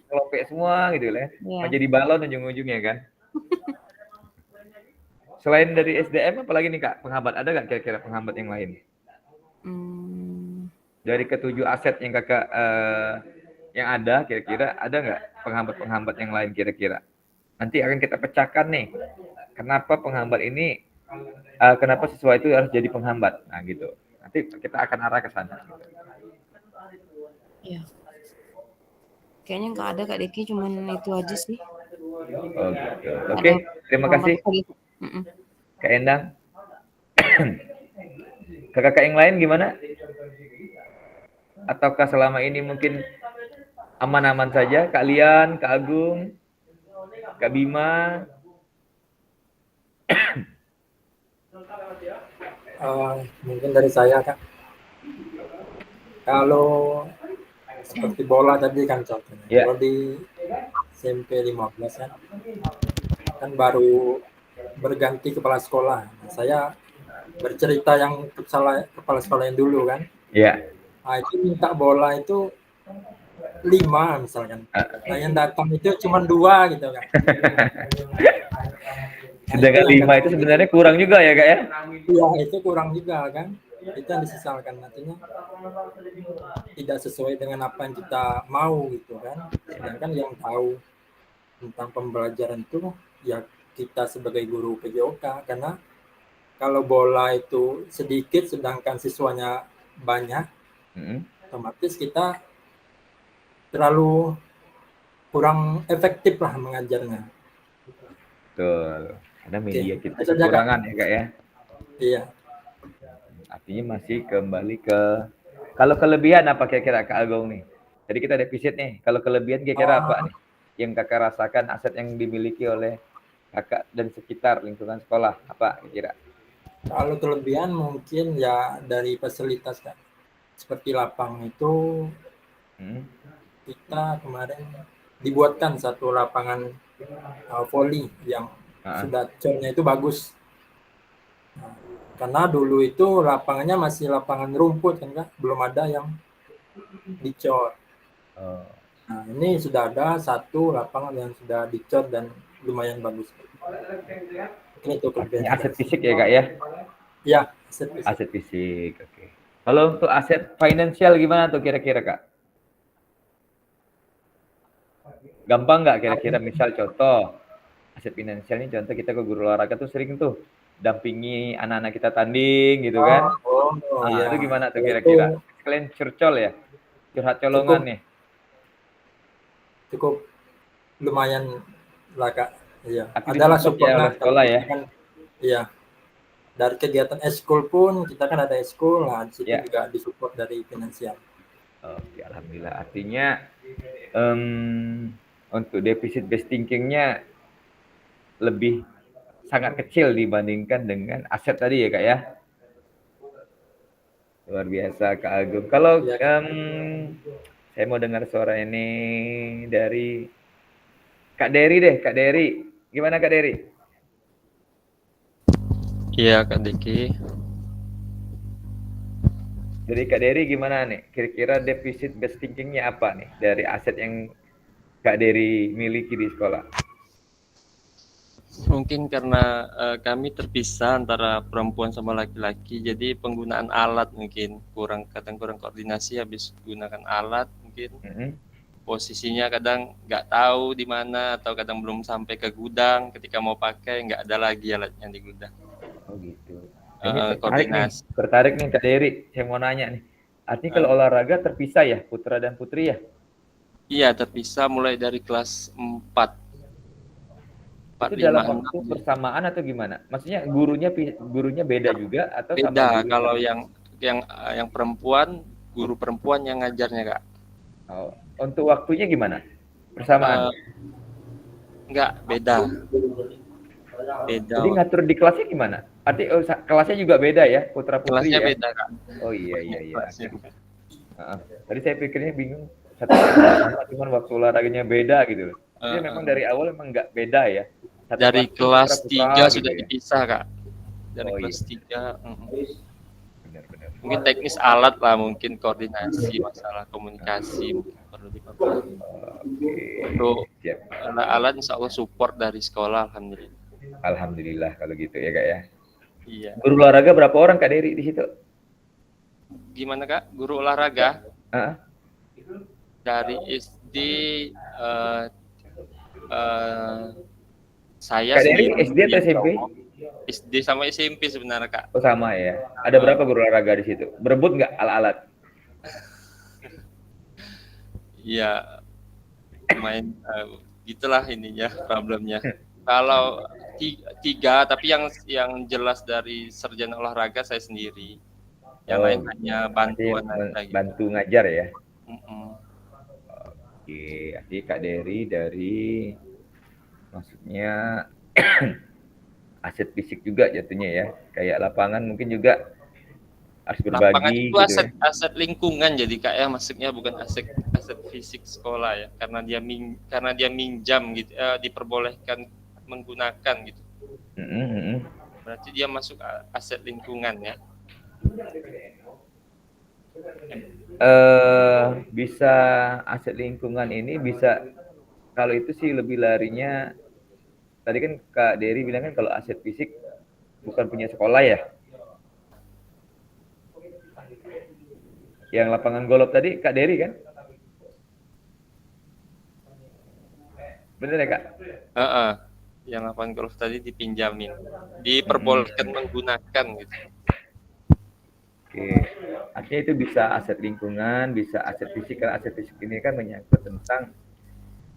kelopek semua gitu lah. Mau jadi balon ujung-ujungnya kan. Selain dari SDM apalagi nih Kak penghambat, ada nggak kira-kira penghambat yang lain? Dari ketujuh aset yang Kakak yang ada kira-kira ada nggak penghambat-penghambat yang lain kira-kira? Nanti akan kita pecahkan nih. Kenapa penghambat ini kenapa sesuatu itu harus jadi penghambat? Nah, gitu. Nanti kita akan arah ke sana.
Iya. Kayaknya nggak ada Kak Deki, cuman itu aja sih.
Oh, gitu. Oke, terima kasih. Kak Endang. Kakak yang lain gimana? Ataukah selama ini mungkin aman-aman saja? Kak Lian, Kak Agung, Kak Bima?
Mungkin dari saya Kak, kalau seperti bola tadi kan contohnya, kalau di SMP 15 kan baru berganti kepala sekolah. Saya bercerita yang kepala sekolah yang dulu kan.
Iya.
Nah, itu minta bola itu 5 misalkan. Nah, yang datang itu cuma 2 gitu kan.
Sedangkan 5 itu sebenarnya kurang juga ya Kak ya?
Iya, itu kurang juga kan. Itu yang disesalkan nantinya tidak sesuai dengan apa yang kita mau gitu kan. Sedangkan yang tahu tentang pembelajaran itu ya kita sebagai guru PJOK, karena kalau bola itu sedikit sedangkan siswanya banyak, otomatis kita terlalu kurang efektif lah mengajarnya.
Betul. Karena media kita kekurangan ya Kak ya?
Iya.
Artinya masih kembali ke, kalau kelebihan apa kira-kira Kak Agung nih? Jadi kita defisit nih, kalau kelebihan kira-kira apa nih? Yang Kakak rasakan aset yang dimiliki oleh Kakak dan sekitar lingkungan sekolah, apa kira-kira?
Kalau kelebihan mungkin ya dari fasilitas Kak. Seperti lapang itu kita kemarin dibuatkan satu lapangan voli yang sudah cornya itu bagus. Nah, karena dulu itu lapangannya masih lapangan rumput kan Kak, belum ada yang dicor. Nah, ini sudah ada satu lapangan yang sudah dicor dan lumayan bagus. Ini itu kelebihan.
Aset fisik ya Kak ya?
Ya,
aset fisik. Oke. Kalau untuk aset finansial gimana tuh kira-kira Kak? Gampang nggak kira-kira, misal contoh aset finansial ini, contoh kita ke guru olahraga tuh sering tuh dampingi anak-anak kita tanding gitu kan.
Oh,
Nah,
ya.
itu gimana tuh
Itu
kira-kira? Kalian curcol ya? Curhat colongan nih.
cukup lumayan lah Kak. Iya.
Tapi
Adalah
disupport ya
supportnya
oleh sekolah ya?
kan, iya. Dari kegiatan eskul pun kita kan ada eskul, nah di situ
Ya.
juga disupport dari finansial.
Oke, alhamdulillah. Artinya untuk defisit based thinking-nya lebih sangat kecil dibandingkan dengan aset tadi ya Kak ya. Luar biasa Kak Agung. Kalau
Iya, Kak.
saya mau dengar suara ini dari Kak Dery deh, Kak Dery. Gimana Kak Dery?
Iya Kak Diki.
Dari Kak Dery gimana nih? Kira-kira defisit based thinking-nya apa nih dari aset yang Kak Dery miliki di sekolah?
Mungkin karena kami terpisah antara perempuan sama laki-laki, jadi penggunaan alat mungkin kadang kurang koordinasi habis gunakan alat mungkin. Posisinya kadang nggak tahu di mana atau kadang belum sampai ke gudang, ketika mau pakai nggak ada lagi alatnya di gudang.
Oh gitu.
Koordinasi.
Tertarik nih Kak Dery, saya mau nanya nih. Artinya kalau olahraga terpisah ya, putra dan putri ya?
Iya, terpisah mulai dari kelas 4.
Itu dalam waktu bersamaan atau gimana? Maksudnya gurunya beda juga atau
beda?
Sama
kalau yang perempuan, guru perempuan yang ngajarnya Kak.
Oh, untuk waktunya gimana? Bersamaan?
Enggak, beda.
Jadi ngatur di kelasnya gimana? Artinya kelasnya juga beda ya, putra putri
kelasnya
ya?
beda Kak.
Oh iya. Tadi saya pikirnya bingung, satu sama cuman waktu olahraganya beda gitu loh. Jadi memang dari awal memang nggak beda ya.
Dari kelas 3 sudah dipisah Kak. Dari kelas 3.
Benar.
Mungkin teknis alat lah, mungkin koordinasi, masalah komunikasi mungkin perlu diperbaiki. Untuk alat insya Allah support dari sekolah, alhamdulillah.
Alhamdulillah kalau gitu ya Kak ya.
Iya.
Guru olahraga berapa orang Kak Dery di situ?
Gimana Kak? Guru olahraga? Dari SD saya
Kak Dery SD atau SMP?
SD sama SMP sebenarnya Kak.
Oh sama ya. Ada berapa guru olahraga di situ? Berebut nggak alat-alat?
Iya, main gitulah ininya problemnya. Kalau 3, tapi yang jelas dari sarjana olahraga saya sendiri. Yang lain hanya bantuan
bantu ngajar ya. Oke, jadi Kak Dery dari maksudnya aset fisik juga jatuhnya ya, kayak lapangan mungkin juga harus berbagi.
Lapangan itu
gitu
aset lingkungan jadi Kak ya, maksudnya bukan aset fisik sekolah ya, karena dia minjam gitu, diperbolehkan menggunakan gitu. Berarti dia masuk aset lingkungan ya.
Bisa aset lingkungan ini bisa, kalau itu sih lebih larinya tadi kan Kak Dery bilang kan kalau aset fisik bukan punya sekolah ya. Yang lapangan golf tadi Kak Dery kan? Bener ya Kak?
Yang lapangan golf tadi dipinjamin, diperbolehkan menggunakan gitu.
Oke, artinya itu bisa aset lingkungan, bisa aset fisik. Karena aset fisik ini kan menyangkut tentang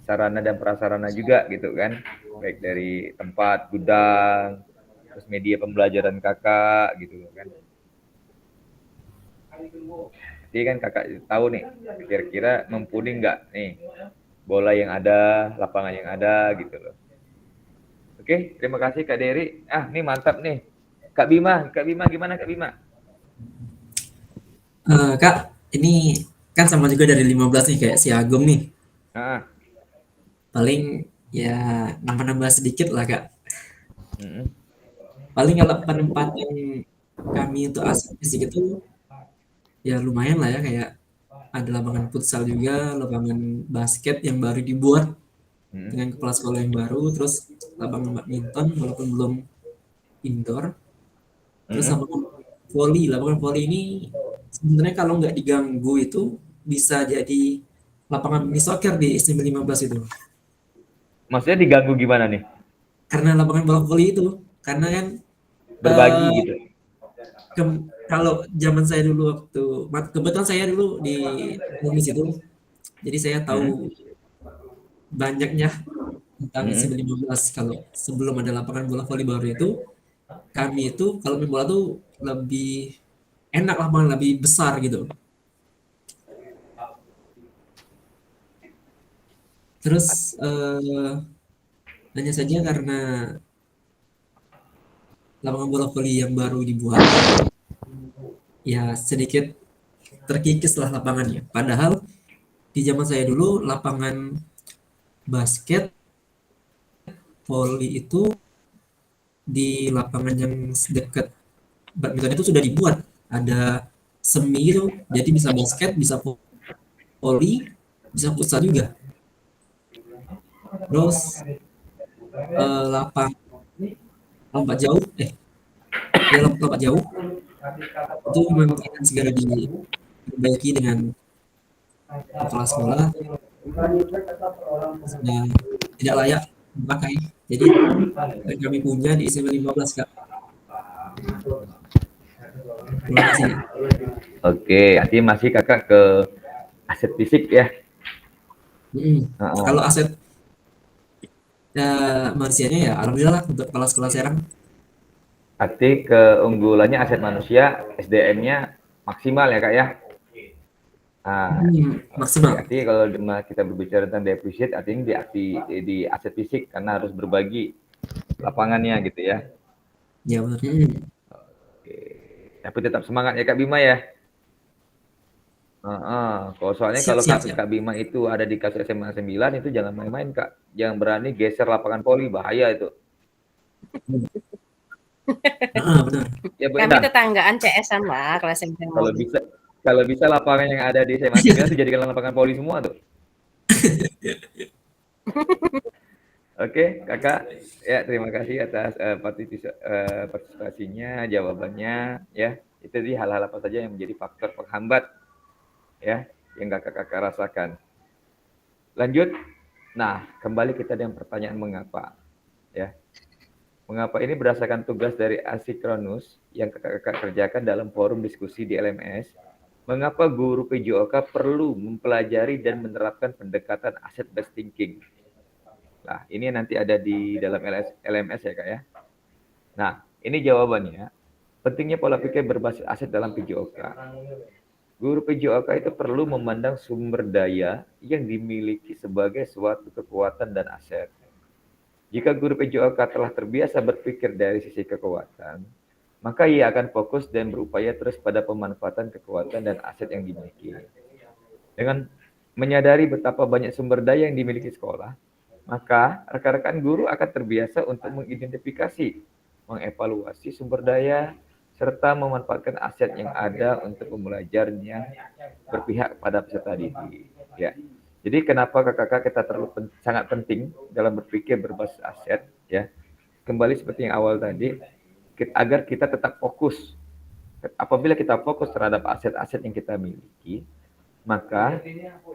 sarana dan prasarana juga gitu kan, baik dari tempat, gudang, terus media pembelajaran kakak gitu kan. Jadi kan kakak tahu nih, kira-kira mumpuni nggak nih bola yang ada, lapangan yang ada gitu loh. Oke, terima kasih Kak Dery. Nih mantap nih. Kak Bima gimana Kak Bima?
Kak, ini kan sama juga dari 15 nih kayak si Agum nih. Paling ya nambah-nambah sedikit lah Kak. Paling kalau penempatan kami untuk aset fisik itu ya lumayan lah ya, kayak ada lapangan futsal juga, lapangan basket yang baru dibuat dengan kepala sekolah yang baru, terus lapangan badminton walaupun belum indoor, terus lapangan volley ini sebenarnya kalau nggak diganggu itu bisa jadi lapangan mini soccer di SMP 15 itu.
Maksudnya diganggu gimana nih?
Karena lapangan bola voli itu, karena kan
Berbagi
eh,
gitu.
kalau zaman saya dulu waktu kebetulan saya dulu di situ, jadi saya tahu banyaknya tentang SMP 15. Kalau sebelum ada lapangan bola voli baru itu, kami itu kalau main bola tuh lebih enak, lapangan lebih besar gitu. Terus hanya saja karena lapangan bola voli yang baru dibuat, ya sedikit terkikis lah lapangannya. Padahal di zaman saya dulu lapangan basket voli itu di lapangan yang dekat badminton itu sudah dibuat, ada semi itu, jadi bisa basket, bisa voli, bisa futsal juga. Terus lapang lompat jauh, ya lompat jauh itu memang akan segera diperbaiki dengan kepala sekolah, sudah tidak layak dipakai. Jadi yang kami punya di SMP 15, Kak. Terima kasih.
Oke, artinya masih kakak ke aset fisik ya.
Kalau aset manusianya ya alhamdulillah lah untuk kepala sekolah Serang.
Arti keunggulannya aset manusia, SDM-nya maksimal ya kak ya.
Maksimal.
Artinya kalau kita berbicara tentang defisit, artinya di aset fisik karena harus berbagi lapangannya gitu ya.
Ya benar.
Oke. Tapi tetap semangat ya Kak Bima ya. Kalau soalnya kalau kasus Kak Bima itu ada di kasus SMA 9 itu jangan main-main Kak. Jangan berani geser lapangan voli, bahaya itu.
Benar.
Ya,
Kami tetanggaan CS-an lah kelas SMP.
Kalau bisa lapangan yang ada di SMA 9 itu jadikan lapangan voli semua tuh. Oke, Kakak. Ya, terima kasih atas partisipasinya, jawabannya ya. Itu tadi hal-hal apa saja yang menjadi faktor penghambat ya yang kakak rasakan. Lanjut. Nah, kembali kita dengan pertanyaan mengapa ya. Mengapa ini berdasarkan tugas dari asinkronus yang kakak kerjakan dalam forum diskusi di LMS. Mengapa guru PJOK perlu mempelajari dan menerapkan pendekatan asset based thinking? Nah, ini nanti ada di dalam LMS ya Kak ya. Nah, ini jawabannya. Pentingnya pola pikir berbasis aset dalam PJOK. Guru PJOK itu perlu memandang sumber daya yang dimiliki sebagai suatu kekuatan dan aset. Jika guru PJOK telah terbiasa berpikir dari sisi kekuatan, maka ia akan fokus dan berupaya terus pada pemanfaatan kekuatan dan aset yang dimiliki. Dengan menyadari betapa banyak sumber daya yang dimiliki sekolah, maka rekan-rekan guru akan terbiasa untuk mengidentifikasi, mengevaluasi sumber daya, serta memanfaatkan aset yang ada untuk pembelajaran yang berpihak pada peserta didik. Ya. Jadi kenapa kakak kita sangat penting dalam berpikir berbasis aset, ya. Kembali seperti yang awal tadi, agar kita tetap fokus. Apabila kita fokus terhadap aset-aset yang kita miliki, maka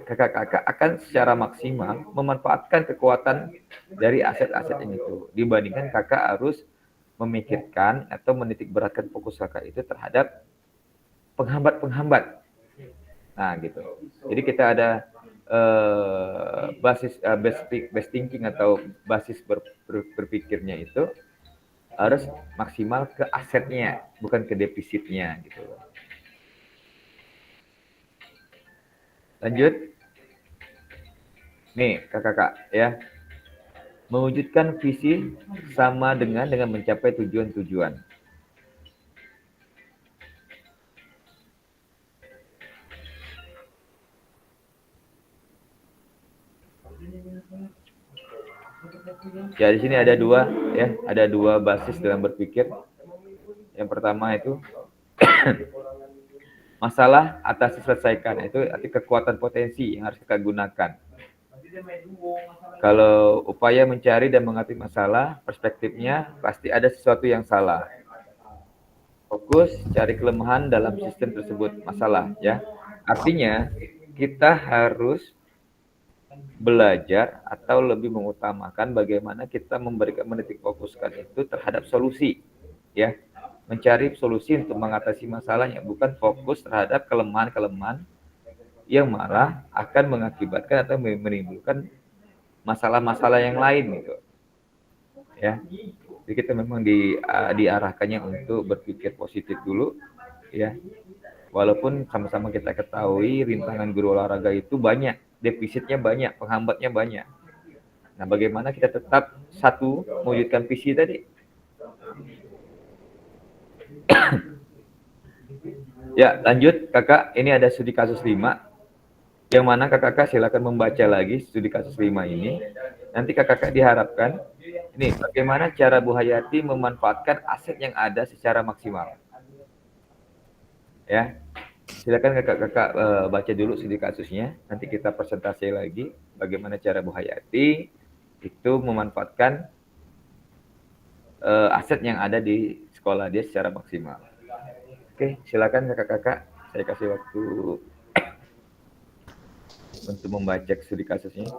kakak-kakak akan secara maksimal memanfaatkan kekuatan dari aset-aset itu. Dibandingkan kakak harus memikirkan atau menitik beratkan fokus kakak itu terhadap penghambat-penghambat. Nah, gitu. Jadi kita ada basis best thinking atau basis berpikirnya itu harus maksimal ke asetnya, bukan ke defisitnya gitu. Lanjut. Nih, kakak-kakak ya. Mewujudkan visi sama dengan mencapai tujuan-tujuan. Ya, di sini ada dua basis dalam berpikir. Yang pertama itu masalah atas diselesaikan, itu arti kekuatan potensi yang harus kita gunakan. Kalau upaya mencari dan mengerti masalah, perspektifnya pasti ada sesuatu yang salah. Fokus cari kelemahan dalam sistem tersebut, masalah ya. Artinya kita harus belajar atau lebih mengutamakan bagaimana kita menitik fokuskan itu terhadap solusi, ya, mencari solusi untuk mengatasi masalahnya, bukan fokus terhadap kelemahan-kelemahan yang malah akan mengakibatkan atau menimbulkan masalah-masalah yang lain gitu, ya. Jadi kita memang diarahkannya untuk berpikir positif dulu, ya. Walaupun sama-sama kita ketahui rintangan guru olahraga itu banyak, defisitnya banyak, penghambatnya banyak. Nah, bagaimana kita tetap satu mewujudkan visi tadi? Ya, lanjut Kakak, ini ada studi kasus 5. Yang mana Kakak silakan membaca lagi studi kasus 5 ini. Nanti Kakak diharapkan ini bagaimana cara Bu Hayati memanfaatkan aset yang ada secara maksimal. Ya. Silakan Kakak baca dulu studi kasusnya. Nanti kita presentasi lagi bagaimana cara Bu Hayati itu memanfaatkan aset yang ada di sekolah dia secara maksimal. Oke, silakan Kakak-kakak. Saya kasih waktu untuk membaca studi kasusnya.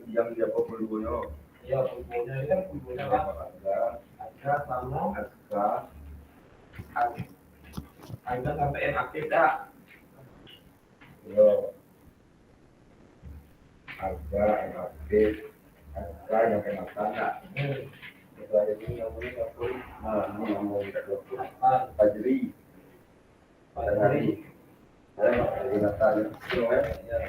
Yang dia pembulunya, ya pembulunya ini kan pembulunya ada sama ada sampai yang aktif dah. Yo, ada yang aktif, ada yang kena tanda. Itu ada ini namanya kapur, ini namanya kapur. Fajri, Fajri, ada yang tanda. Ya.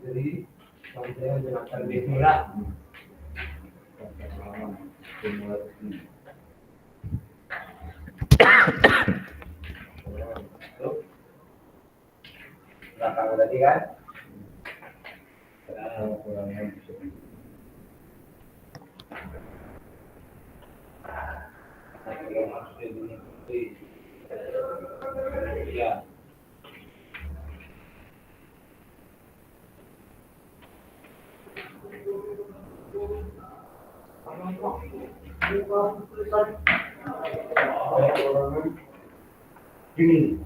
Jadi saya gunakan bismillah. Belakang tadi kan? Ya. Gini.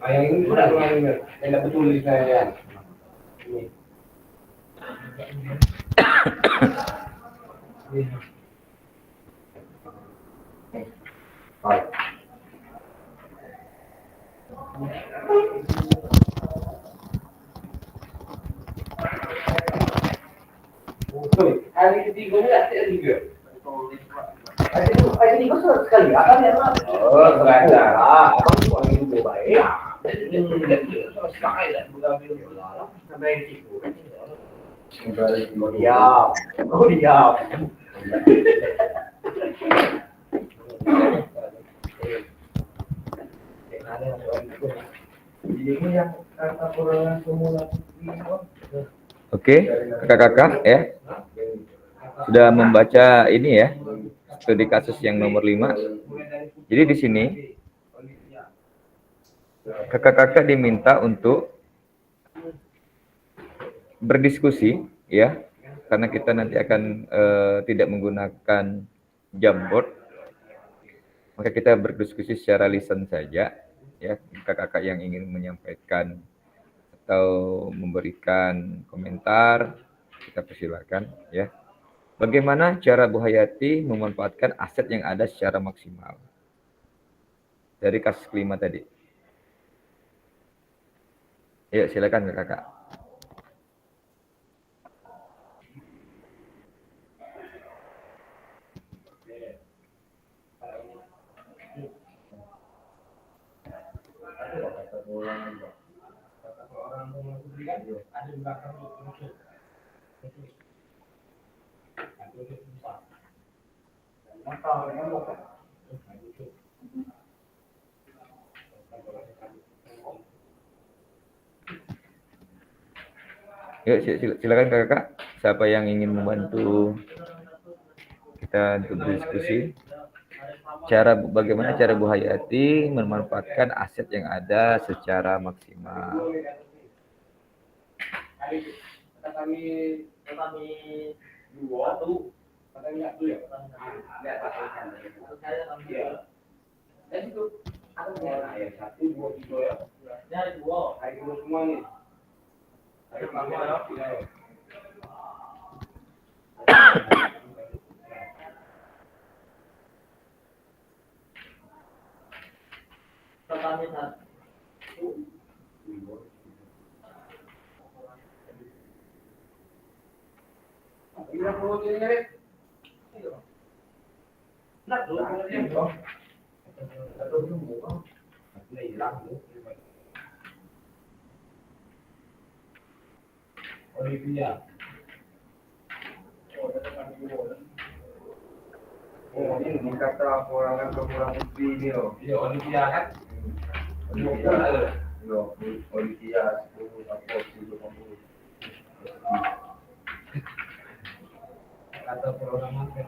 Yang ini udah tidak betul saya. Baik. Hari ketiga enggak tiga. Hari ketiga sekali akan ya. Oh, sengaja. Abang buang itu baik. Oh diam.
Oke, kakak-kakak ya. Sudah membaca ini ya, studi kasus yang nomor 5. Jadi di sini kakak-kakak diminta untuk berdiskusi ya, karena kita nanti akan tidak menggunakan Jamboard, maka kita berdiskusi secara lisan saja ya. Kakak-kakak yang ingin menyampaikan atau memberikan komentar, kita persilakan ya. Bagaimana cara Bu Hayati memanfaatkan aset yang ada secara maksimal dari kasus kelima tadi? Ya, silakan kakak. Yuk, silakan kakak. Siapa yang ingin membantu kita untuk berdiskusi? Bagaimana cara Bu Hayati memanfaatkan aset yang ada secara maksimal?
Olivia. Oh, ini kata orang putri ini loh. Iya, Olivia kan? Olivia. Iya, Olivia 10 atau 10. Kata perorangan kan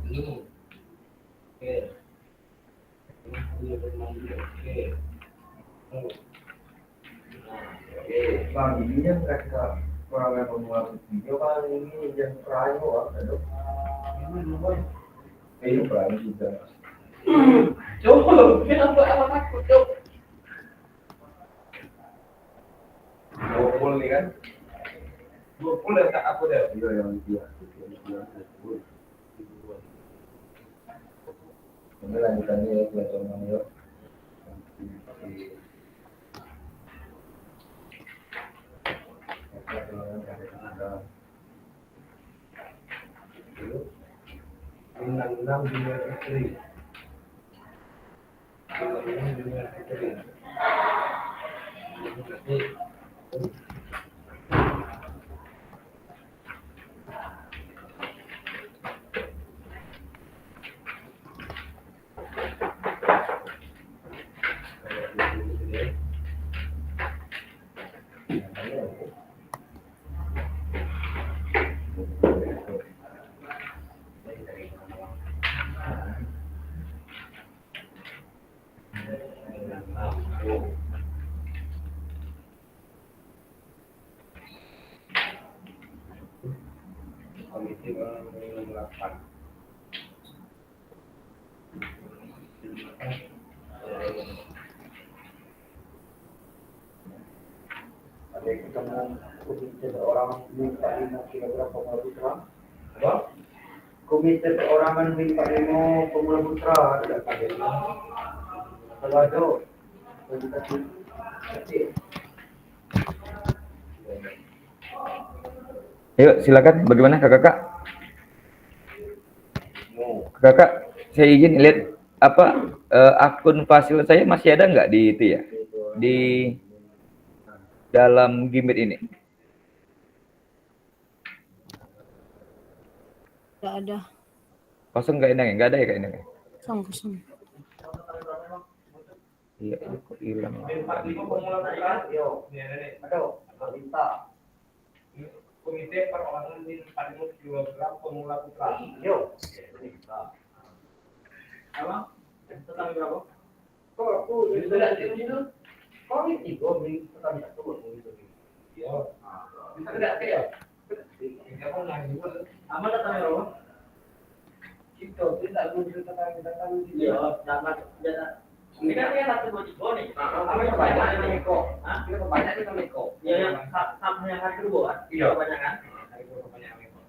itu. Oke. Oke. Oke, bang ini yang mereka orang yang membuat video kan ini yang terakhir kan, ini lumayan. Ini berani juga. Coba, kenapa anak takut coba? 20 nih kan? 20 yang tak aku deh. Iya yang dia. Ini lanjutannya ya, teman-teman yuk. Enam dunia istri. Komisi melakukan ada ketemu komite seorang minta 5 kg pemula putra. Apa? Komite seorangan minta 5 pemula putra ada pada kalau ada
Yuk, silakan. Bagaimana kakak? Kakak, saya izin lihat apa akun fasil saya masih ada nggak di itu ya? Di dalam Gimit ini?
Nggak ada.
Kosong nggak Endang? Nggak ada ya kak Endang?
Kosong.
Iya, ini kok hilang.
Komite perorangan di 42 kg pemula putra. Yo. Apa? Tentang berapa? Kok aku sudah di sini? Kok ini go beli tentang satu gitu. Yo. Bisa enggak ya? Enggak mau lagi. Aman datang ya, Bro. Itu tidak guna tentang yo, nama jana. Ini kan dia satu baju nih. Apa yang banyak ini kok? Hah? Kita banyak kita Meko. Ya yang sama yang hari kedua. Iya, kebanyakan. Hari kedua kebanyakan Meko.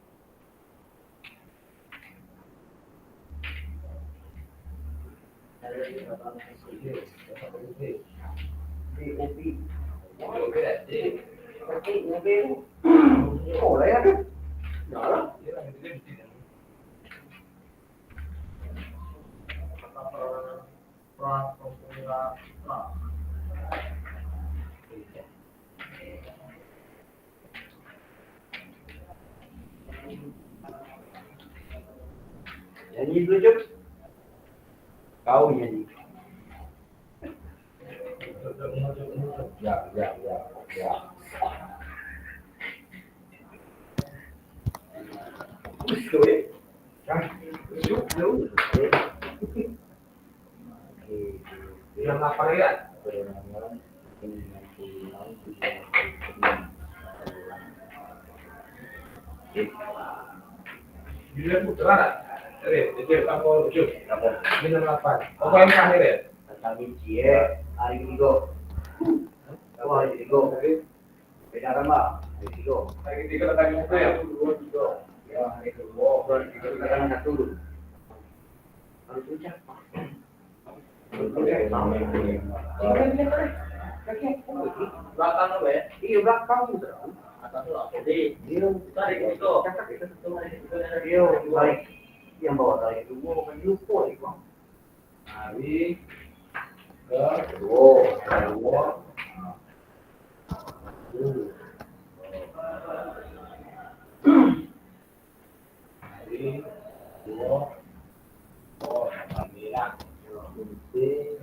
Di UPI. Oke, jadi oke, mobil. Boleh ya? Jalan. Nyanyi dulu, Cuk. Kau nyanyi. Ya. Yang apa ya? Bila putra, itu apa ujung? Minum apa? Apa yang terakhir ya? Kami cie hari Minggu. Kamu hari Minggu, beda kan mbak? Hari Minggu. Hari Minggu tadi itu ya? Dua. Ya hari kedua. Hari Minggu tadi satu. Harus ucap. Belakang apa ya? Iya belakang udah. Atas lo. Jadi dia tadi itu. Iya baik. yang bawa tali dulu kan lupa ya bang. Tarik ke kedua. Tarik dua. Oh, alhamdulillah. Penting.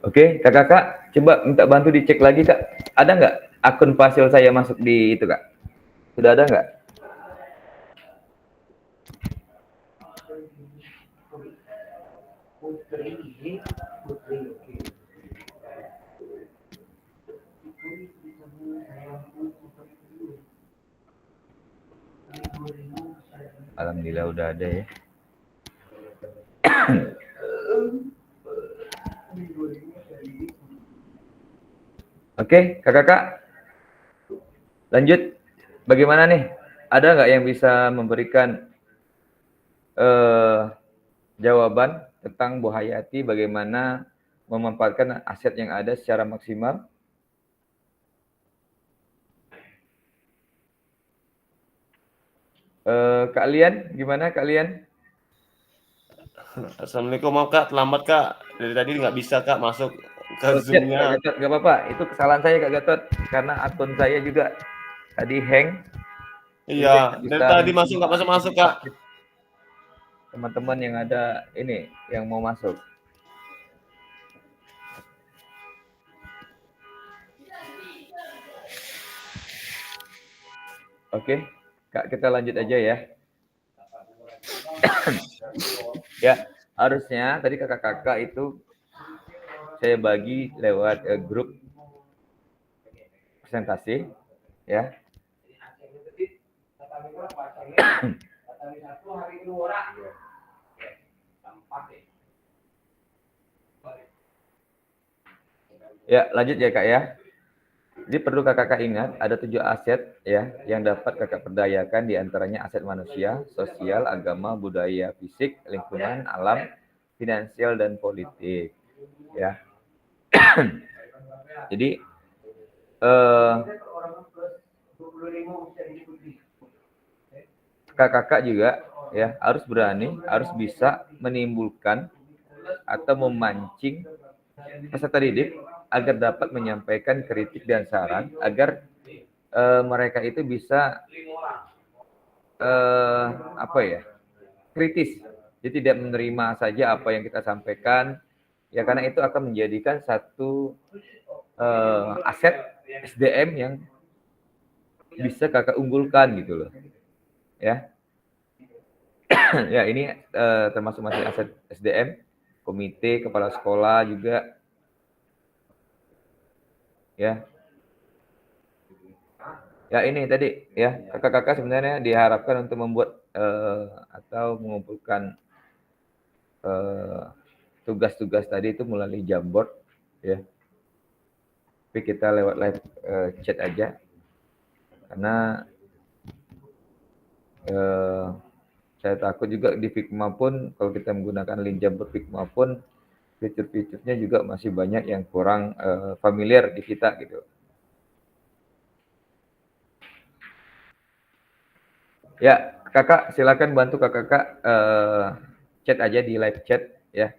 Oke, kakak, coba minta bantu dicek lagi kak. Ada nggak akun Fasil saya masuk di itu kak? Sudah ada nggak? Alhamdulillah udah ada ya. Oke, kakak-kakak, lanjut. Bagaimana nih? Ada nggak yang bisa memberikan jawaban tentang Bu Hayati bagaimana memanfaatkan aset yang ada secara maksimal? Kak Lian, gimana Kak Lian?
Assalamualaikum, maaf Kak, terlambat Kak. Dari tadi nggak bisa Kak masuk ke
Kak
Zoom-nya.
Gatot, nggak apa-apa. Itu kesalahan saya Kak Gatot. Karena akun saya juga tadi hang.
Iya, dari tadi masuk nggak masuk-masuk Kak.
Teman-teman yang ada ini, yang mau masuk. Oke, Kak, kita lanjut aja ya. Ya, harusnya tadi kakak-kakak itu saya bagi lewat grup presentasi, ya. Ya, lanjut ya Kak ya. Jadi perlu kakak-kakak ingat ada 7 aset ya yang dapat kakak perdayakan, diantaranya aset manusia, sosial, agama, budaya, fisik, lingkungan, alam, finansial dan politik. Ya. Jadi kakak-kakak juga ya harus berani, harus bisa menimbulkan atau memancing peserta didik agar dapat menyampaikan kritik dan saran agar mereka itu bisa kritis, jadi tidak menerima saja apa yang kita sampaikan ya, karena itu akan menjadikan satu aset SDM yang bisa kakak unggulkan gitu loh ya. Ya ini termasuk masih aset SDM, komite, kepala sekolah juga ya. Ya ini tadi ya, kakak-kakak sebenarnya diharapkan untuk membuat atau mengumpulkan tugas-tugas tadi itu melalui Jamboard ya. Tapi kita lewat live chat aja karena saya takut juga di Figma pun kalau kita menggunakan link Jamboard Figma pun fitur-fiturnya juga masih banyak yang kurang familiar di kita gitu. Ya, kakak silakan bantu kakak chat aja di live chat ya.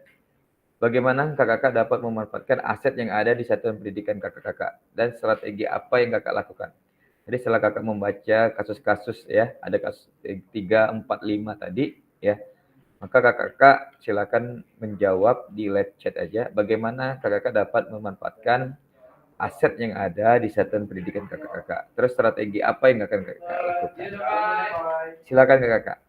Bagaimana kakak dapat memanfaatkan aset yang ada di satuan pendidikan kakak dan strategi apa yang kakak lakukan. Jadi setelah kakak membaca kasus-kasus ya, ada kasus 3, 4, 5 tadi ya, maka kakak silakan menjawab di live chat aja. Bagaimana kakak dapat memanfaatkan aset yang ada di satuan pendidikan kakak. Terus strategi apa yang akan kakak lakukan. Silakan kakak.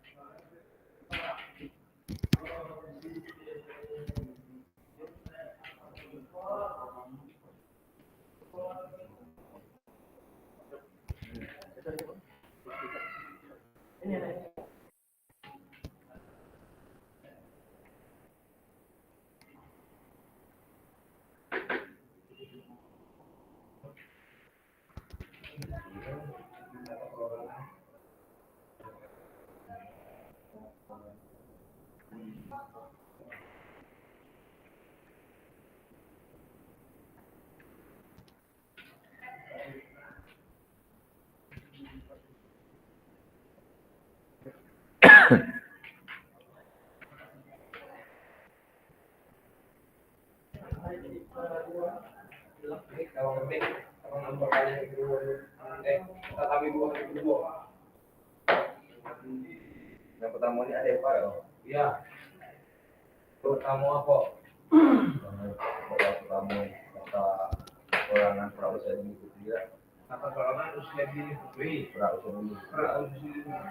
Yang pertama ini ada Pak. Iya. Pertama apa?
kamu kata orang perawatan ini dia apa kalau harus lebih perawatan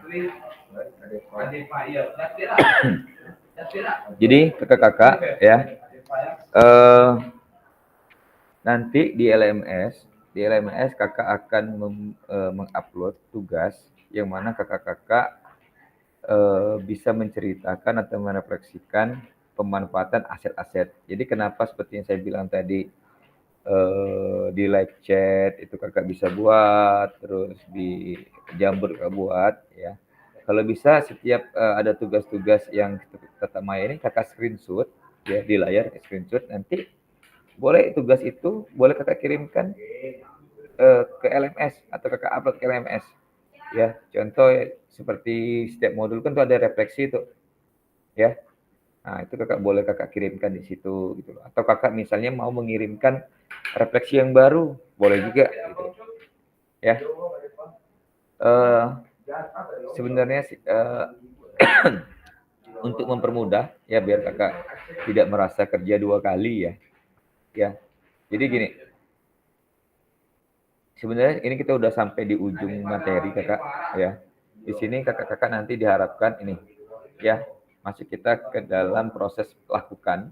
ini ada Pak ya.
Jadi kakak-kakak ya, nanti di LMS kakak akan mengupload tugas yang mana kakak-kakak bisa menceritakan atau merefleksikan pemanfaatan aset-aset. Jadi kenapa seperti yang saya bilang tadi, di live chat itu kakak bisa buat, terus di Jamboard kakak buat ya. Kalau bisa setiap ada tugas-tugas yang Tata Maya ini kakak screenshot ya di layar, screenshot, nanti boleh tugas itu boleh kakak kirimkan ke LMS atau kakak upload ke LMS ya. Contoh seperti setiap modul kan tuh ada refleksi tuh ya. Nah, itu kakak boleh kakak kirimkan di situ gitu loh. Atau kakak misalnya mau mengirimkan refleksi yang baru, boleh juga gitu. Ya. Sebenarnya untuk mempermudah ya biar kakak tidak merasa kerja 2 kali ya. Ya. Jadi gini. Sebenarnya ini kita udah sampai di ujung materi kakak ya. Di sini kakak-kakak nanti diharapkan ini ya, masuk kita ke dalam proses lakukan.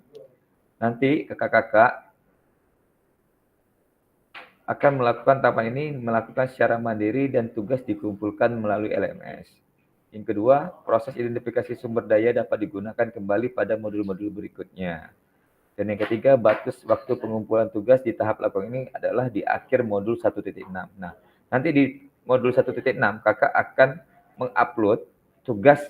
Nanti kakak-kakak akan melakukan tahapan ini melakukan secara mandiri dan tugas dikumpulkan melalui LMS. Yang kedua, proses identifikasi sumber daya dapat digunakan kembali pada modul-modul berikutnya. Dan yang ketiga, batas waktu pengumpulan tugas di tahap lakukan ini adalah di akhir modul 1.6. Nah, nanti di modul 1.6 kakak akan mengupload tugas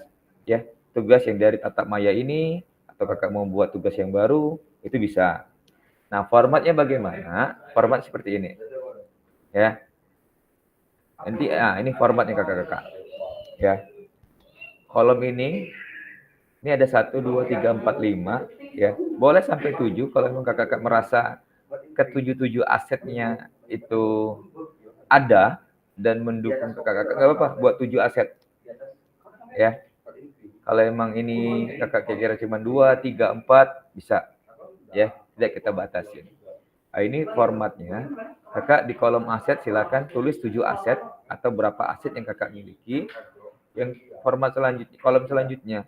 ya, tugas yang dari Tata Maya ini, atau kakak mau buat tugas yang baru, itu bisa. Nah, formatnya bagaimana? Format seperti ini. Ya. Nanti ini formatnya kakak-kakak. Ya. Kolom ini ada 1, 2, 3, 4, 5 ya. Boleh sampai 7 kalau memang kakak-kakak merasa ke-7 asetnya itu ada dan mendukung kakak-kakak, nggak apa-apa buat 7 aset. Ya. Kalau emang ini kakak kira-kira cuma 2, 3, 4 bisa. Ya, tidak kita batasin. Nah, ini formatnya. Kakak di kolom aset silakan tulis 7 aset atau berapa aset yang kakak miliki. Yang format selanjutnya, kolom selanjutnya.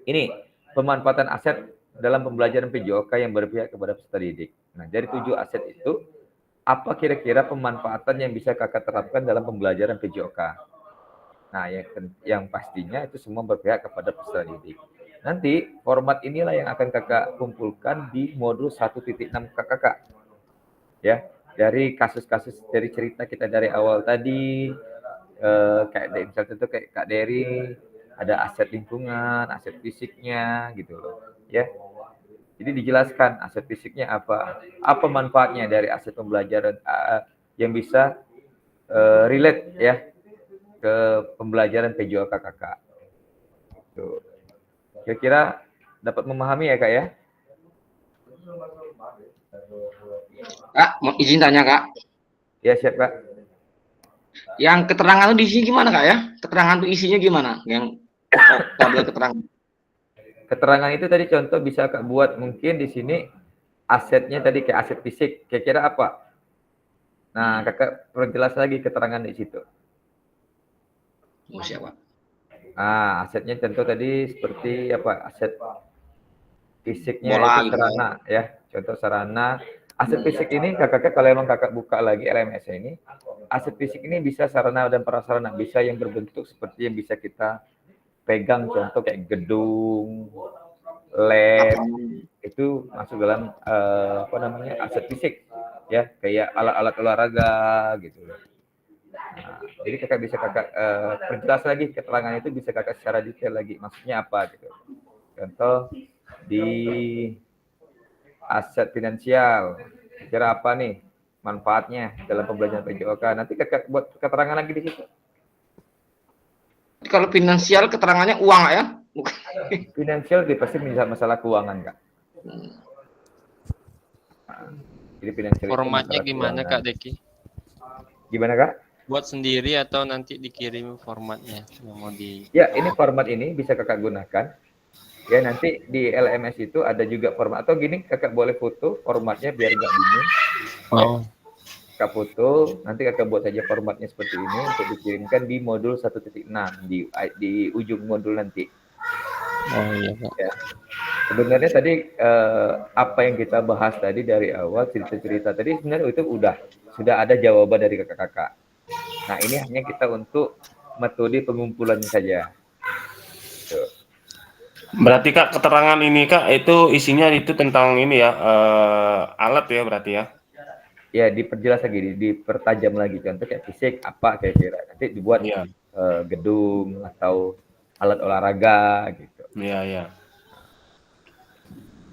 Ini pemanfaatan aset dalam pembelajaran PJOK yang berpihak kepada peserta didik. Nah, dari 7 aset itu, apa kira-kira pemanfaatan yang bisa kakak terapkan dalam pembelajaran PJOK? Nah, yang pastinya itu semua berpihak kepada peserta didik. Nanti format inilah yang akan kakak kumpulkan di modul 1.6 kakak. Ya, dari kasus-kasus dari cerita kita dari awal tadi, kayak misalnya itu kayak Kak Dery, ada aset lingkungan, aset fisiknya gitu loh, ya. Jadi dijelaskan aset fisiknya apa manfaatnya dari aset pembelajaran yang bisa relate ya ke pembelajaran PJOK kakak. Tuh. Kira-kira dapat memahami ya kak ya?
Kak, mau izin tanya kak?
Ya siap kak.
Yang keterangan itu di sini gimana kak ya? Keterangan itu isinya gimana? Yang tabel keterangan.
Keterangan itu tadi contoh bisa kak buat mungkin di sini asetnya tadi kayak aset fisik, kira-kira apa? Nah kakak perjelas lagi keterangan di situ.
Oh siapa?
Asetnya contoh tadi seperti apa? Aset fisiknya
Bola,
itu sarana gitu ya. Contoh sarana. Aset fisik ini kakak kalau emang kakak buka lagi LMS ini, aset fisik ini bisa sarana dan prasarana, bisa yang berbentuk seperti yang bisa kita pegang, contoh kayak gedung, lab, itu masuk dalam aset fisik ya, kayak alat-alat olahraga gitu. Nah, jadi kakak bisa perjelas lagi keterangan itu, bisa kakak secara detail lagi maksudnya apa gitu. Contoh di aset finansial, kira apa nih manfaatnya dalam pembelajaran PJOK, nanti kakak buat keterangan lagi di situ.
Kalau finansial keterangannya uang ya?
Finansial pasti masalah keuangan kak. Jadi finansial
formatnya gimana kak Deki?
Gimana kak?
Buat sendiri atau nanti dikirim formatnya? Mau di...
Ya ini format ini bisa kakak gunakan Ya nanti di LMS itu ada juga format, atau gini kakak boleh foto formatnya biar nggak bingung.
Oh.
Kakak foto, nanti kakak buat saja formatnya seperti ini untuk dikirimkan di modul 1.6 di ujung modul nanti.
Oh iya Pak.
Ya. Sebenarnya tadi apa yang kita bahas tadi dari awal cerita-cerita tadi sebenarnya itu sudah ada jawaban dari kakak-kakak. Nah ini hanya kita untuk metode pengumpulannya saja. Tuh.
Berarti Kak keterangan ini Kak itu isinya itu tentang ini ya alat ya berarti ya.
Ya diperjelas lagi, dipertajam lagi. Contoh kayak fisik apa kira-kira. Nanti dibuat
Iya.
gedung atau alat olahraga gitu.
Iya, iya.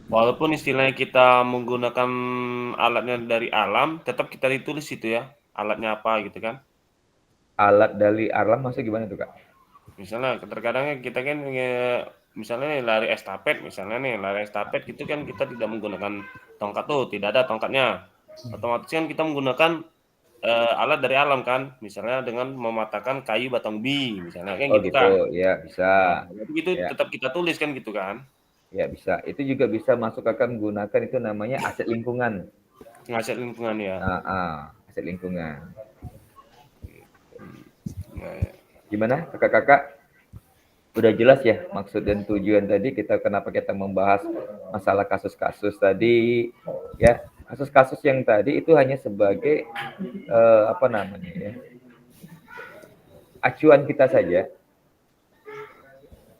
Walaupun istilahnya kita menggunakan alatnya dari alam, tetap kita ditulis itu ya, alatnya apa gitu kan.
Alat dari alam maksudnya gimana tuh Kak?
Misalnya terkadang kita kan misalnya lari estafet misalnya nih, lari estafet itu kan kita tidak menggunakan tongkat tuh, tidak ada tongkatnya. Otomatis kan kita menggunakan alat dari alam kan, misalnya dengan mematahkan kayu batang ubi, misalnya kan
Oh
gitu
gitu,
kan.
ya bisa.
Nah, jadi itu
Ya,
tetap kita tulis kan gitu kan.
ya bisa. Itu juga bisa masuk akan menggunakan itu namanya aset lingkungan.
Ngaset lingkungan ya.
Aset lingkungan.
Ya, ya.
Gimana kakak-kakak? Udah jelas ya maksud dan tujuan tadi kenapa kita membahas masalah kasus-kasus tadi ya. Kasus-kasus yang tadi itu hanya sebagai apa namanya ya, acuan kita saja.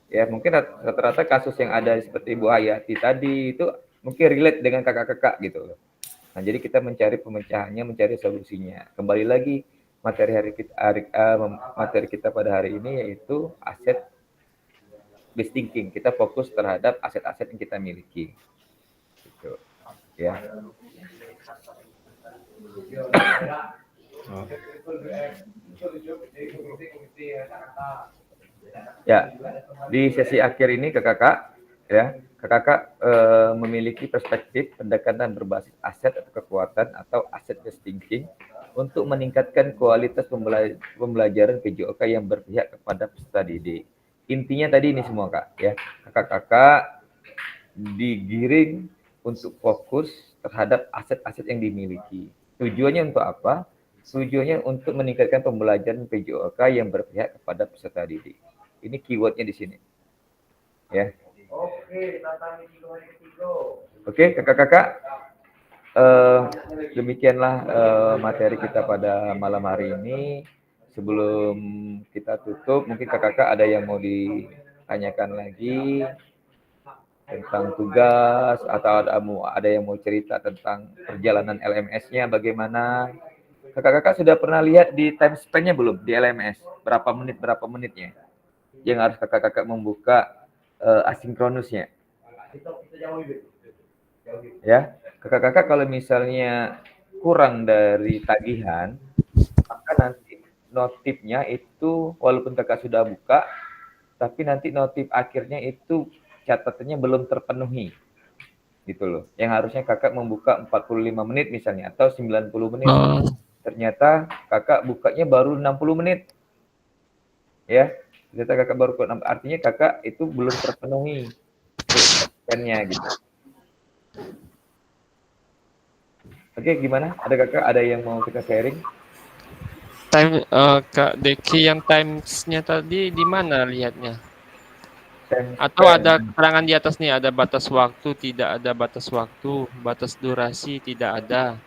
Ya mungkin rata-rata kasus yang ada seperti Bu Hayati tadi itu mungkin relate dengan kakak-kakak gitu loh. Nah jadi kita mencari pemecahannya, mencari solusinya. Kembali lagi materi kita pada hari ini yaitu aset based thinking. Kita fokus terhadap aset-aset yang kita miliki. Gitu. Ya. Ya, di sesi akhir ini kakak-kakak memiliki perspektif pendekatan berbasis aset atau kekuatan atau aset based thinking untuk meningkatkan kualitas pembelajaran PJOK yang berpihak kepada peserta didik. Intinya tadi ini semua Kak ya. Kakak-kakak digiring untuk fokus terhadap aset-aset yang dimiliki. Tujuannya untuk apa? Tujuannya untuk meningkatkan pembelajaran PJOK yang berpihak kepada peserta didik. Ini keywordnya di sini. Ya. Oke, kakak-kakak. Demikianlah materi kita pada malam hari ini. Sebelum kita tutup, mungkin kakak-kakak ada yang mau ditanyakan lagi tentang tugas atau ada yang mau cerita tentang perjalanan LMS-nya bagaimana? Kakak-kakak sudah pernah lihat di time span-nya belum di LMS? Berapa menitnya? Yang harus kakak-kakak membuka asinkronusnya. Ya, kakak-kakak kalau misalnya kurang dari tagihan, maka nanti notifnya itu walaupun kakak sudah buka, tapi nanti notif akhirnya itu catatannya belum terpenuhi. Gitu loh. Yang harusnya kakak membuka 45 menit misalnya atau 90 menit. Ternyata kakak bukanya baru 60 menit. Ya, ternyata kakak baru artinya kakak itu belum terpenuhi nya gitu. Oke, gimana? Ada yang mau kita sharing?
Kak Deki yang timesnya tadi di mana lihatnya? Atau ada keterangan di atas nih, ada batas waktu, tidak ada batas waktu, batas durasi, tidak ada.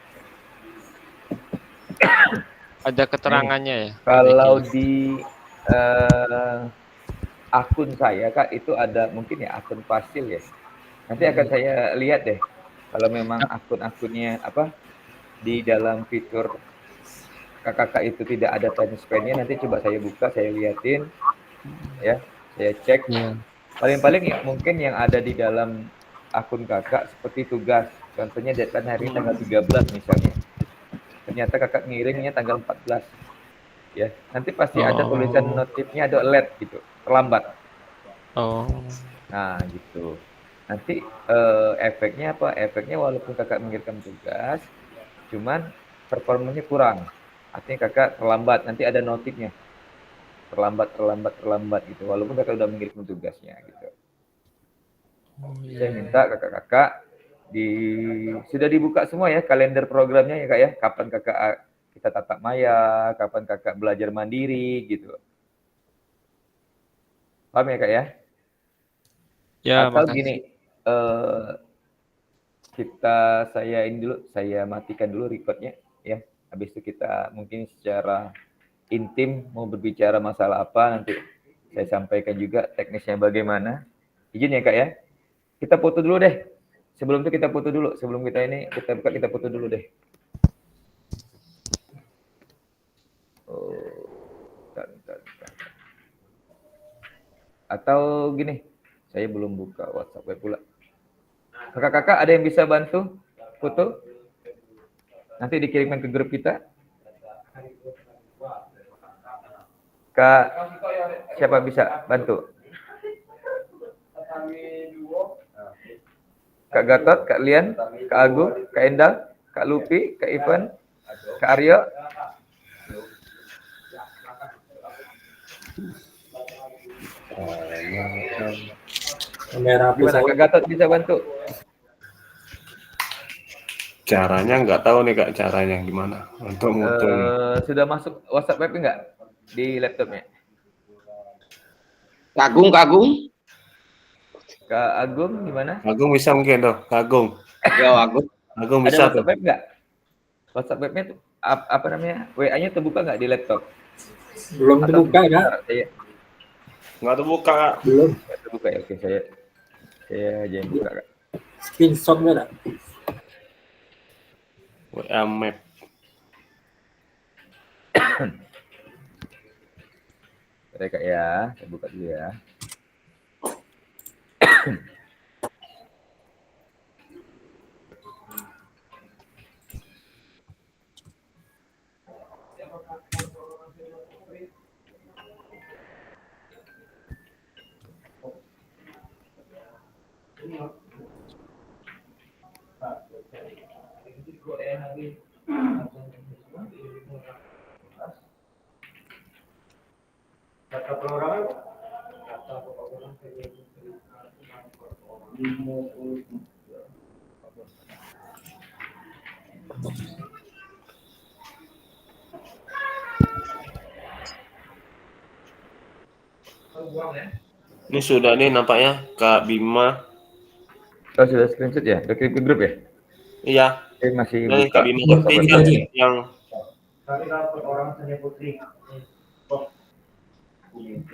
Ada keterangannya ya?
Kalau di akun saya Kak itu ada mungkin ya akun Fasil ya. Nanti akan saya lihat deh. Kalau memang akun-akunnya apa di dalam fitur kakak itu tidak ada time span-nya, nanti coba saya buka, saya liatin ya, saya cek. Paling-paling ya, mungkin yang ada di dalam akun kakak seperti tugas. Contohnya deadline hari tanggal 13 misalnya. Ternyata kakak ngirimnya tanggal 14. Ya, nanti pasti ada tulisan notifnya ada alert gitu, terlambat. Nah, gitu. Nanti efeknya apa? Efeknya walaupun kakak mengirimkan tugas, cuman performanya kurang. Artinya kakak terlambat, nanti ada notifnya. Terlambat gitu. Walaupun kakak udah mengirimkan tugasnya gitu. Saya minta kakak-kakak sudah dibuka semua ya kalender programnya ya Kak ya. Kapan kakak kita tatap maya, kapan kakak belajar mandiri gitu. Paham ya Kak ya?
Ya,
Atau
makasih.
gini, saya ini dulu, saya matikan dulu recordnya ya. Habis itu kita mungkin secara intim mau berbicara masalah apa nanti saya sampaikan juga teknisnya bagaimana. Izin ya Kak ya. Kita foto dulu deh. Sebelum itu kita foto dulu. Sebelum kita buka, kita foto dulu deh. Oh, bentar. Atau gini, saya belum buka WhatsApp pula. Kakak-kakak ada yang bisa bantu foto? Nanti dikirimkan ke grup kita. Kak, siapa bisa bantu? Kak Gatot, Kak Lian, Kak Agung, Kak Endang, Kak Lupi, Kak Ivan, Kak Aryo.
Kamera
Gimana Kak Gatot bisa bantu?
Caranya nggak tahu nih Kak, caranya gimana untuk mutu nih.
Sudah masuk WhatsApp web enggak di laptopnya?
Kak Agung.
Kak Agung gimana?
Agung bisa mungkin tuh, Kak Agung.
Yo Agung.
Agung
Ada
bisa tuh.
WhatsApp web enggak? WhatsApp webnya tuh apa namanya? WA-nya terbuka nggak di laptop?
Belum terbuka Kak.
Nggak terbuka Kak.
Belum.
Nggak terbuka ya. Oke, saya aja yang buka Kak.
Screenshot ada.
WA Map.
Bentar Kak ya, saya buka dulu ya.
Ini sudah nih nampaknya Kak Bima.
Oh, sudah screenshot ya? Udah kirim ke grup ya?
Iya.
Saya masih
Nah,
buka.
Kak Bima yang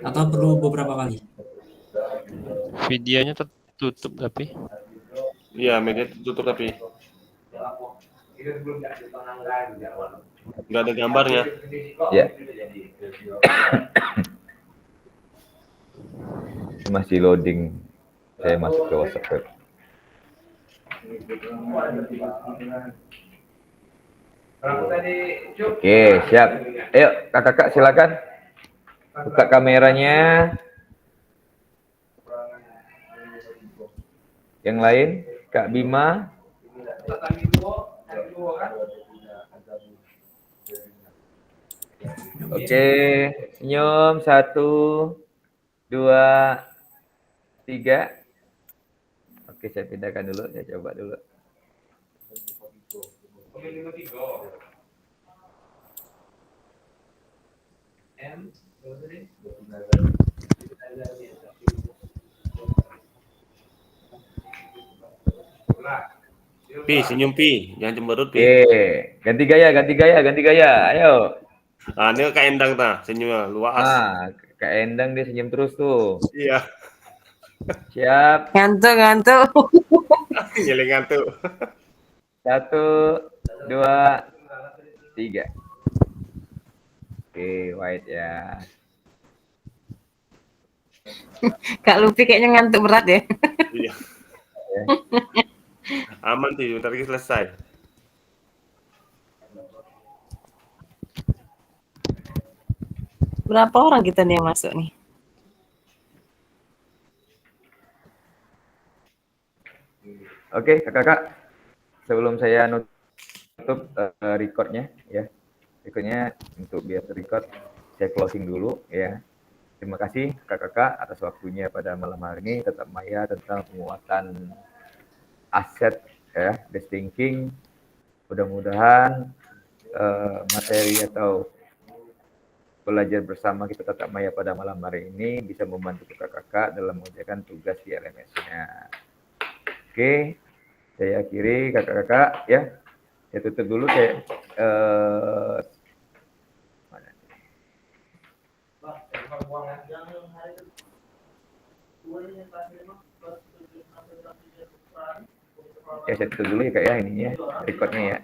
Atau perlu beberapa kali?
Videonya tertutup tapi.
iya media tutup tapi nggak ada gambarnya.
Ya. Masih loading. Saya masuk ke WhatsApp web. Oke, siap. Ayo, kakak-kakak silakan. Buka kameranya. Yang lain, Kak Bima. Oke, senyum. 1, 2, 3. Oke, saya pindahkan dulu. Saya coba dulu.
Pi, senyum Pi, jangan cemberut Pi.
Oke, ganti gaya. Ayo.
Ah, ini Kak Endang ta, senyumnya luas.
Kak Endang dia senyum terus tuh.
Iya.
Siap.
Ngantuk.
Nyeling ngantuk.
1, 2, 3. Oke, white ya.
Kak Lupi kayaknya ngantuk berat ya.
Iya. Aman sih, bentar lagi selesai.
Berapa orang kita nih yang masuk nih?
Oke, kakak-kakak. Sebelum saya nutup recordnya ya. Recordnya untuk biar record, saya closing dulu ya. Terima kasih kakak-kakak atas waktunya pada malam hari ini. Tetap Maya tentang penguatan aset ya, best thinking. Mudah-mudahan materi atau belajar bersama kita tetap Maya pada malam hari ini bisa membantu kakak-kakak dalam mengerjakan tugas di LMS-nya. Oke, saya akhiri kakak-kakak ya. Saya tutup dulu saya saya tutup dulu ya kak ya ininya recordnya ya.